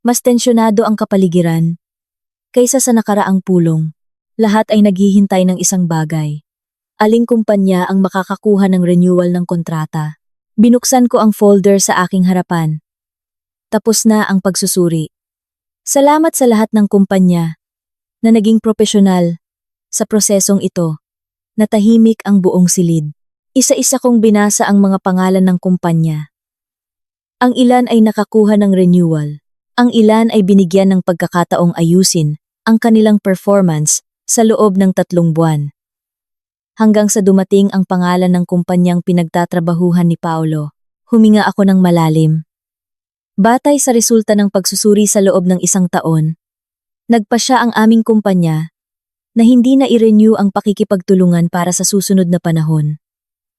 Mas tensyonado ang kapaligiran kaysa sa nakaraang pulong. Lahat ay naghihintay ng isang bagay. Aling kumpanya ang makakakuha ng renewal ng kontrata? Binuksan ko ang folder sa aking harapan. Tapos na ang pagsusuri. Salamat sa lahat ng kumpanya na naging propesyonal sa prosesong ito. Natahimik ang buong silid. Isa-isa kong binasa ang mga pangalan ng kumpanya. Ang ilan ay nakakuha ng renewal. Ang ilan ay binigyan ng pagkakataong ayusin ang kanilang performance sa loob ng 3 buwan. Hanggang sa dumating ang pangalan ng kumpanyang pinagtatrabahuhan ni Paulo, huminga ako ng malalim. Batay sa resulta ng pagsusuri sa loob ng 1 taon, nagpasya ang aming kumpanya na hindi na i-renew ang pakikipagtulungan para sa susunod na panahon.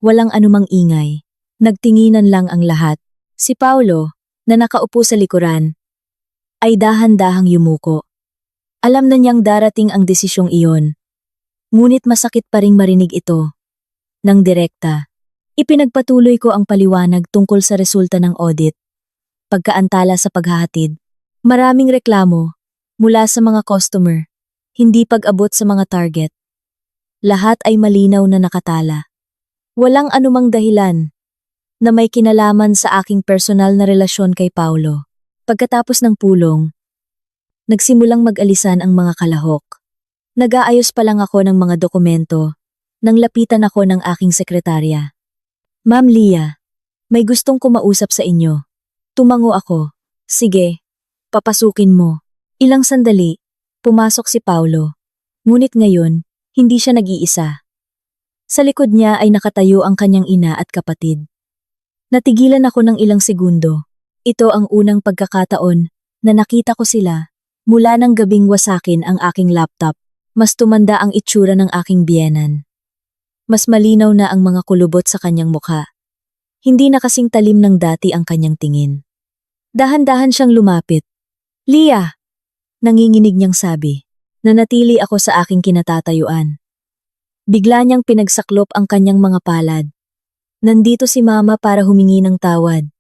Walang anumang ingay. Nagtinginan lang ang lahat. Si Paulo, na nakaupo sa likuran, ay dahan-dahang yumuko. Alam na niyang darating ang desisyong iyon. Ngunit masakit pa ring marinig ito. Nang direkta, ipinagpatuloy ko ang paliwanag tungkol sa resulta ng audit. Pagkaantala sa paghahatid, maraming reklamo mula sa mga customer, hindi pag-abot sa mga target. Lahat ay malinaw na nakatala. Walang anumang dahilan na may kinalaman sa aking personal na relasyon kay Paulo. Pagkatapos ng pulong, nagsimulang mag-alisan ang mga kalahok. Nag-aayos pa lang ako ng mga dokumento nang lapitan ako ng aking sekretarya. Ma'am Lia, may gustong kumausap sa inyo. Tumango ako. Sige, papasukin mo. Ilang sandali, pumasok si Paulo. Ngunit ngayon, hindi siya nag-iisa. Sa likod niya ay nakatayo ang kanyang ina at kapatid. Natigilan ako ng ilang segundo. Ito ang unang pagkakataon na nakita ko sila mula ng gabing wasakin ang aking laptop. Mas tumanda ang itsura ng aking biyenan. Mas malinaw na ang mga kulubot sa kanyang mukha. Hindi na kasing talim ng dati ang kanyang tingin. Dahan-dahan siyang lumapit. Lia! Nanginginig niyang sabi. Nanatili ako sa aking kinatatayuan. Bigla niyang pinagsaklop ang kanyang mga palad. Nandito si Mama para humingi ng tawad.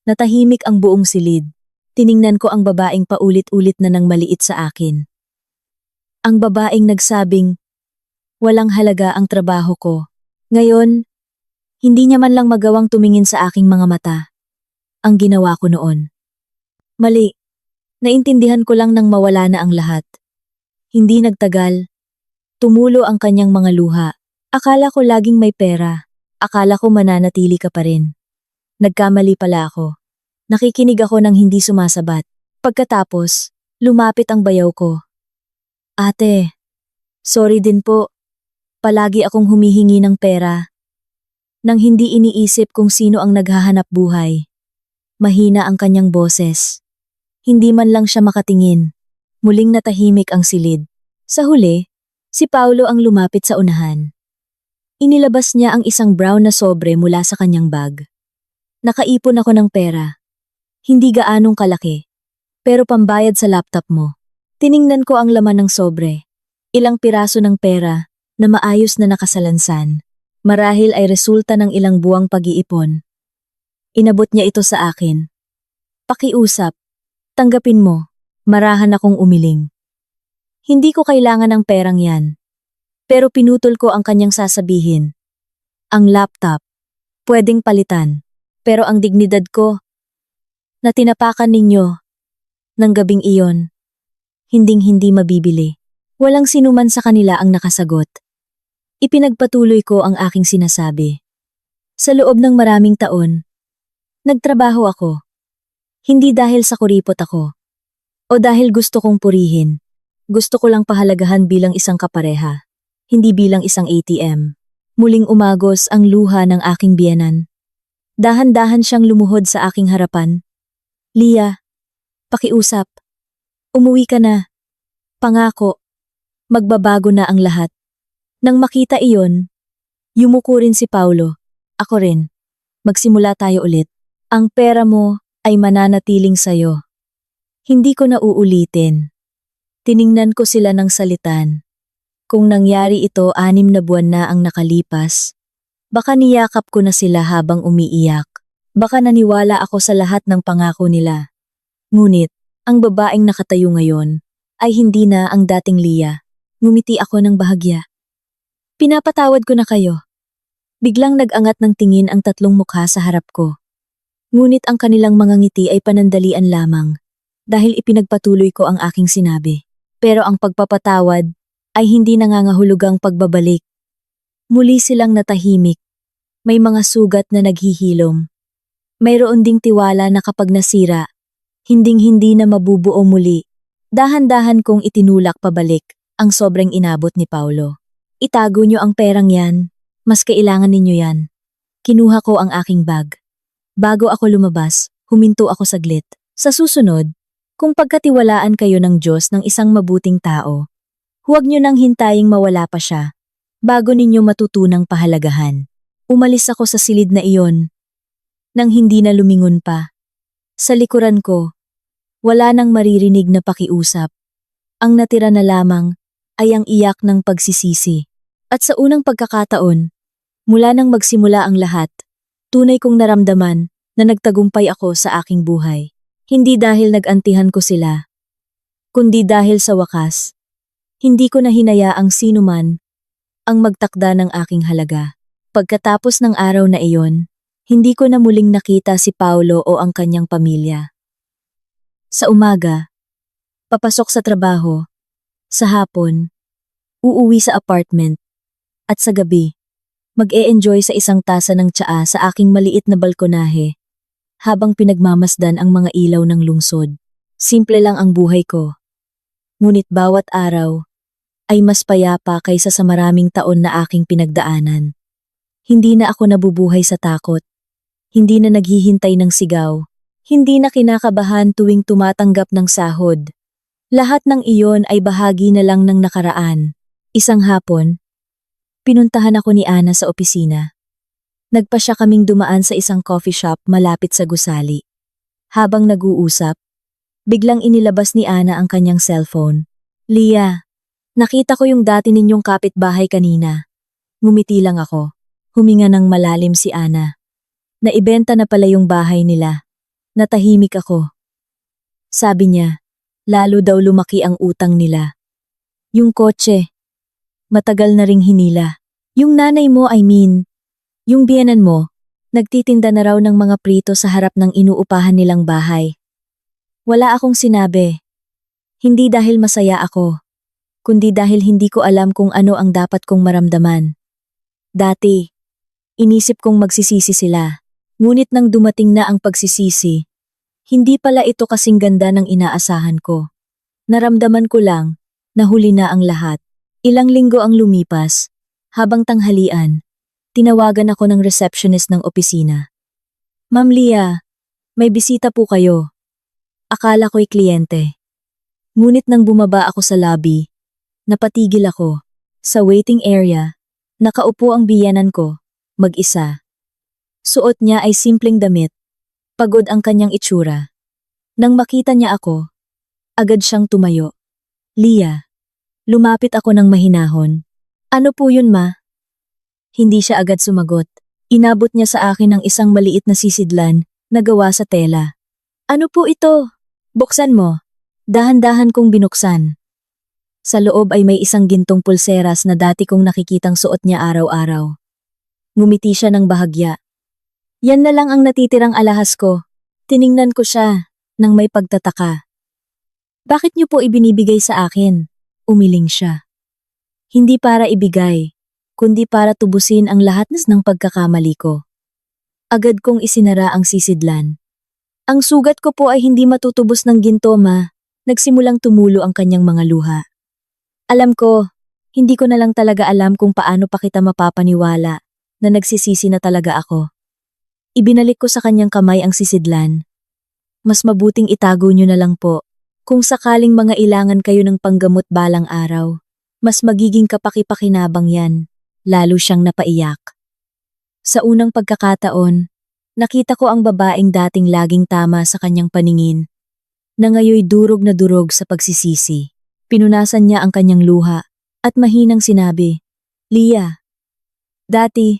Natahimik ang buong silid. Tiningnan ko ang babaeng paulit-ulit na nang maliit sa akin. Ang babaeng nagsabing, walang halaga ang trabaho ko. Ngayon, hindi niya man lang magawang tumingin sa aking mga mata. Ang ginawa ko noon. Mali. Naintindihan ko lang nang mawala na ang lahat. Hindi nagtagal. Tumulo ang kanyang mga luha. Akala ko laging may pera. Akala ko mananatili ka pa rin. Nagkamali pala ako. Nakikinig ako ng hindi sumasabat. Pagkatapos, lumapit ang bayaw ko. Ate, sorry din po. Palagi akong humihingi ng pera. Nang hindi iniisip kung sino ang naghahanap buhay. Mahina ang kanyang boses. Hindi man lang siya makatingin. Muling natahimik ang silid. Sa huli, si Paulo ang lumapit sa unahan. Inilabas niya ang isang brown na sobre mula sa kanyang bag. Nakaipon ako ng pera. Hindi gaanong kalaki. Pero pambayad sa laptop mo. Tiningnan ko ang laman ng sobre. Ilang piraso ng pera na maayos na nakasalansan. Marahil ay resulta ng ilang buwang pag-iipon. Inabot niya ito sa akin. Pakiusap. Tanggapin mo. Marahan akong umiling. Hindi ko kailangan ng perang yan. Pero pinutol ko ang kanyang sasabihin. Ang laptop. Pwedeng palitan. Pero ang dignidad ko, na tinapakan ninyo, ng gabing iyon, hinding-hindi mabibili. Walang sinuman sa kanila ang nakasagot. Ipinagpatuloy ko ang aking sinasabi. Sa loob ng maraming taon, nagtrabaho ako. Hindi dahil sa kuripot ako. O dahil gusto kong purihin. Gusto ko lang pahalagahan bilang isang kapareha. Hindi bilang isang ATM. Muling umagos ang luha ng aking biyenan. Dahan-dahan siyang lumuhod sa aking harapan. Lia, pakiusap. Umuwi ka na. Pangako. Magbabago na ang lahat. Nang makita iyon, yumuko rin si Paulo. Ako rin. Magsimula tayo ulit. Ang pera mo ay mananatiling sayo. Hindi ko na uulitin. Tiningnan ko sila ng salitan. Kung nangyari ito 6 na buwan na ang nakalipas, baka niyakap ko na sila habang umiiyak. Baka naniwala ako sa lahat ng pangako nila. Ngunit, ang babaeng nakatayo ngayon ay hindi na ang dating Lia. Ngumiti ako ng bahagya. Pinapatawad ko na kayo. Biglang nag-angat ng tingin ang 3 mukha sa harap ko. Ngunit ang kanilang mga ngiti ay panandalian lamang dahil ipinagpatuloy ko ang aking sinabi. Pero ang pagpapatawad ay hindi nangangahulugang pagbabalik. Muli silang natahimik. May mga sugat na naghihilom. Mayroon ding tiwala na kapag nasira, hinding-hindi na mabubuo muli. Dahan-dahan kong itinulak pabalik ang sobrang inabot ni Paulo. Itago niyo ang perang yan. Mas kailangan ninyo yan. Kinuha ko ang aking bag. Bago ako lumabas, huminto ako saglit. Sa susunod, kung pagkatiwalaan kayo ng Diyos ng isang mabuting tao, huwag niyo nang hintaying mawala pa siya, bago ninyo matutunang pahalagahan. Umalis ako sa silid na iyon, nang hindi na lumingon pa. Sa likuran ko, wala nang maririnig na pakiusap. Ang natira na lamang ay ang iyak ng pagsisisi. At sa unang pagkakataon, mula nang magsimula ang lahat, tunay kong naramdaman na nagtagumpay ako sa aking buhay. Hindi dahil nagantihan ko sila, kundi dahil sa wakas, hindi ko na hinayaang sinuman ang magtakda ng aking halaga. Pagkatapos ng araw na iyon, hindi ko na muling nakita si Paulo o ang kanyang pamilya. Sa umaga, papasok sa trabaho, sa hapon, uuwi sa apartment, at sa gabi, mag-e-enjoy sa isang tasa ng tsaa sa aking maliit na balkonahe, habang pinagmamasdan ang mga ilaw ng lungsod. Simple lang ang buhay ko. Ngunit bawat araw ay mas payapa kaysa sa maraming taon na aking pinagdaanan. Hindi na ako nabubuhay sa takot. Hindi na naghihintay ng sigaw. Hindi na kinakabahan tuwing tumatanggap ng sahod. Lahat ng iyon ay bahagi na lang ng nakaraan. Isang hapon, pinuntahan ako ni Ana sa opisina. Nagpasya kaming dumaan sa isang coffee shop malapit sa gusali. Habang nag-uusap, biglang inilabas ni Ana ang kanyang cellphone. Lia, nakita ko yung dati ninyong kapitbahay kanina. Ngumiti lang ako. Huminga ng malalim si Ana. Naibenta na pala yung bahay nila. Natahimik ako. Sabi niya, lalo daw lumaki ang utang nila. Yung kotse, matagal na ring hinila. Yung nanay mo, yung biyenan mo, nagtitinda na raw ng mga prito sa harap ng inuupahan nilang bahay. Wala akong sinabi. Hindi dahil masaya ako, kundi dahil hindi ko alam kung ano ang dapat kong maramdaman. Dati, inisip kong magsisisi sila. Ngunit nang dumating na ang pagsisisi, hindi pala ito kasing ganda ng inaasahan ko. Naramdaman ko lang na huli na ang lahat. Ilang linggo ang lumipas. Habang tanghalian, tinawagan ako ng receptionist ng opisina. Ma'am Lia, may bisita po kayo. Akala ko'y kliyente. Ngunit nang bumaba ako sa lobby, napatigil ako. Sa waiting area, nakaupo ang biyenan ko, mag-isa. Suot niya ay simpleng damit. Pagod ang kanyang itsura. Nang makita niya ako, agad siyang tumayo. Lia, lumapit ako ng mahinahon. Ano po yun, ma? Hindi siya agad sumagot. Inabot niya sa akin ang isang maliit na sisidlan na gawa sa tela. Ano po ito? Buksan mo. Dahan-dahan kong binuksan. Sa loob ay may isang gintong pulseras na dati kong nakikitang suot niya araw-araw. Ngumiti siya ng bahagya. Yan na lang ang natitirang alahas ko. Tiningnan ko siya nang may pagtataka. Bakit niyo po ibinibigay sa akin? Umiling siya. Hindi para ibigay, kundi para tubusin ang lahat ng pagkakamali ko. Agad kong isinara ang sisidlan. Ang sugat ko po ay hindi matutubos ng ginto, ma. Nagsimulang tumulo ang kanyang mga luha. Alam ko, hindi ko na lang talaga alam kung paano pa kita mapapaniwala na nagsisisi na talaga ako. Ibinalik ko sa kanyang kamay ang sisidlan. Mas mabuting itago niyo na lang po. Kung sakaling mga ilangan kayo ng panggamot balang araw, mas magiging kapaki-pakinabang yan. Lalo siyang napaiyak. Sa unang pagkakataon, nakita ko ang babaeng dating laging tama sa kanyang paningin, na ngayoy durog na durog sa pagsisisi. Pinunasan niya ang kanyang luha at mahinang sinabi, Lia, dati,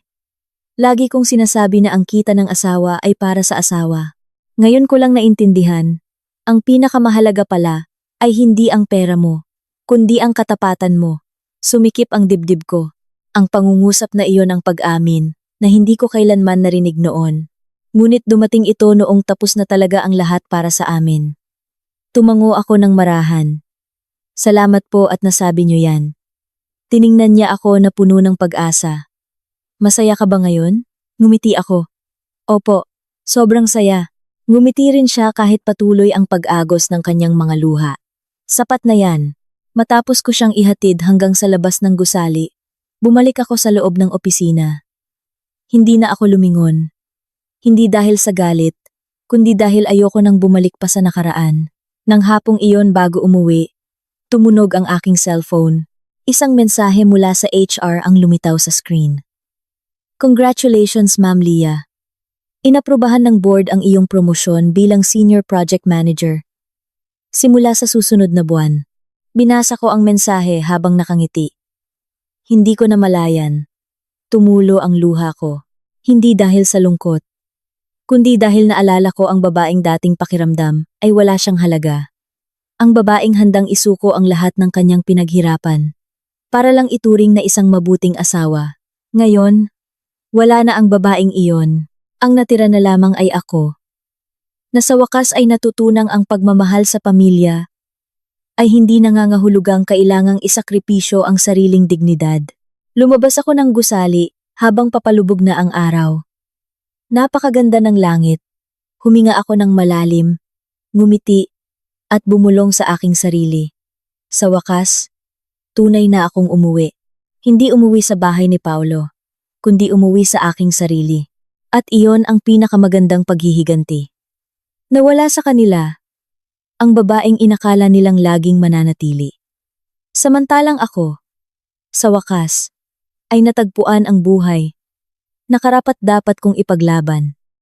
lagi kong sinasabi na ang kita ng asawa ay para sa asawa. Ngayon ko lang naintindihan, ang pinakamahalaga pala ay hindi ang pera mo, kundi ang katapatan mo. Sumikip ang dibdib ko. Ang pangungusap na iyon ang pag-amin na hindi ko kailanman narinig noon. Ngunit dumating ito noong tapos na talaga ang lahat para sa amin. Tumango ako ng marahan. Salamat po at nasabi niyo yan. Tiningnan niya ako na puno ng pag-asa. Masaya ka ba ngayon? Ngumiti ako. Opo, sobrang saya. Ngumiti rin siya kahit patuloy ang pag-agos ng kanyang mga luha. Sapat na yan. Matapos ko siyang ihatid hanggang sa labas ng gusali, bumalik ako sa loob ng opisina. Hindi na ako lumingon. Hindi dahil sa galit, kundi dahil ayoko nang bumalik pa sa nakaraan. Nang hapong iyon bago umuwi, tumunog ang aking cellphone. Isang mensahe mula sa HR ang lumitaw sa screen. Congratulations, Ma'am Lia. Inaprubahan ng board ang iyong promosyon bilang Senior Project Manager. Simula sa susunod na buwan. Binasa ko ang mensahe habang nakangiti. Hindi ko namalayan. Tumulo ang luha ko. Hindi dahil sa lungkot, kundi dahil naalala ko ang babaeng dating pakiramdam ay wala siyang halaga. Ang babaeng handang isuko ang lahat ng kanyang pinaghirapan para lang ituring na isang mabuting asawa. Ngayon, wala na ang babaeng iyon. Ang natira na lamang ay ako. Na sa wakas ay natutunang ang pagmamahal sa pamilya ay hindi nangangahulugang kailangang isakripisyo ang sariling dignidad. Lumabas ako ng gusali habang papalubog na ang araw. Napakaganda ng langit. Huminga ako ng malalim, ngumiti, at bumulong sa aking sarili. Sa wakas, tunay na akong umuwi. Hindi umuwi sa bahay ni Paulo, kundi umuwi sa aking sarili. At iyon ang pinakamagandang paghihiganti. Nawala sa kanila ang babaeng inakala nilang laging mananatili. Samantalang ako, sa wakas, ay natagpuan ang buhay na karapat-dapat kong ipaglaban.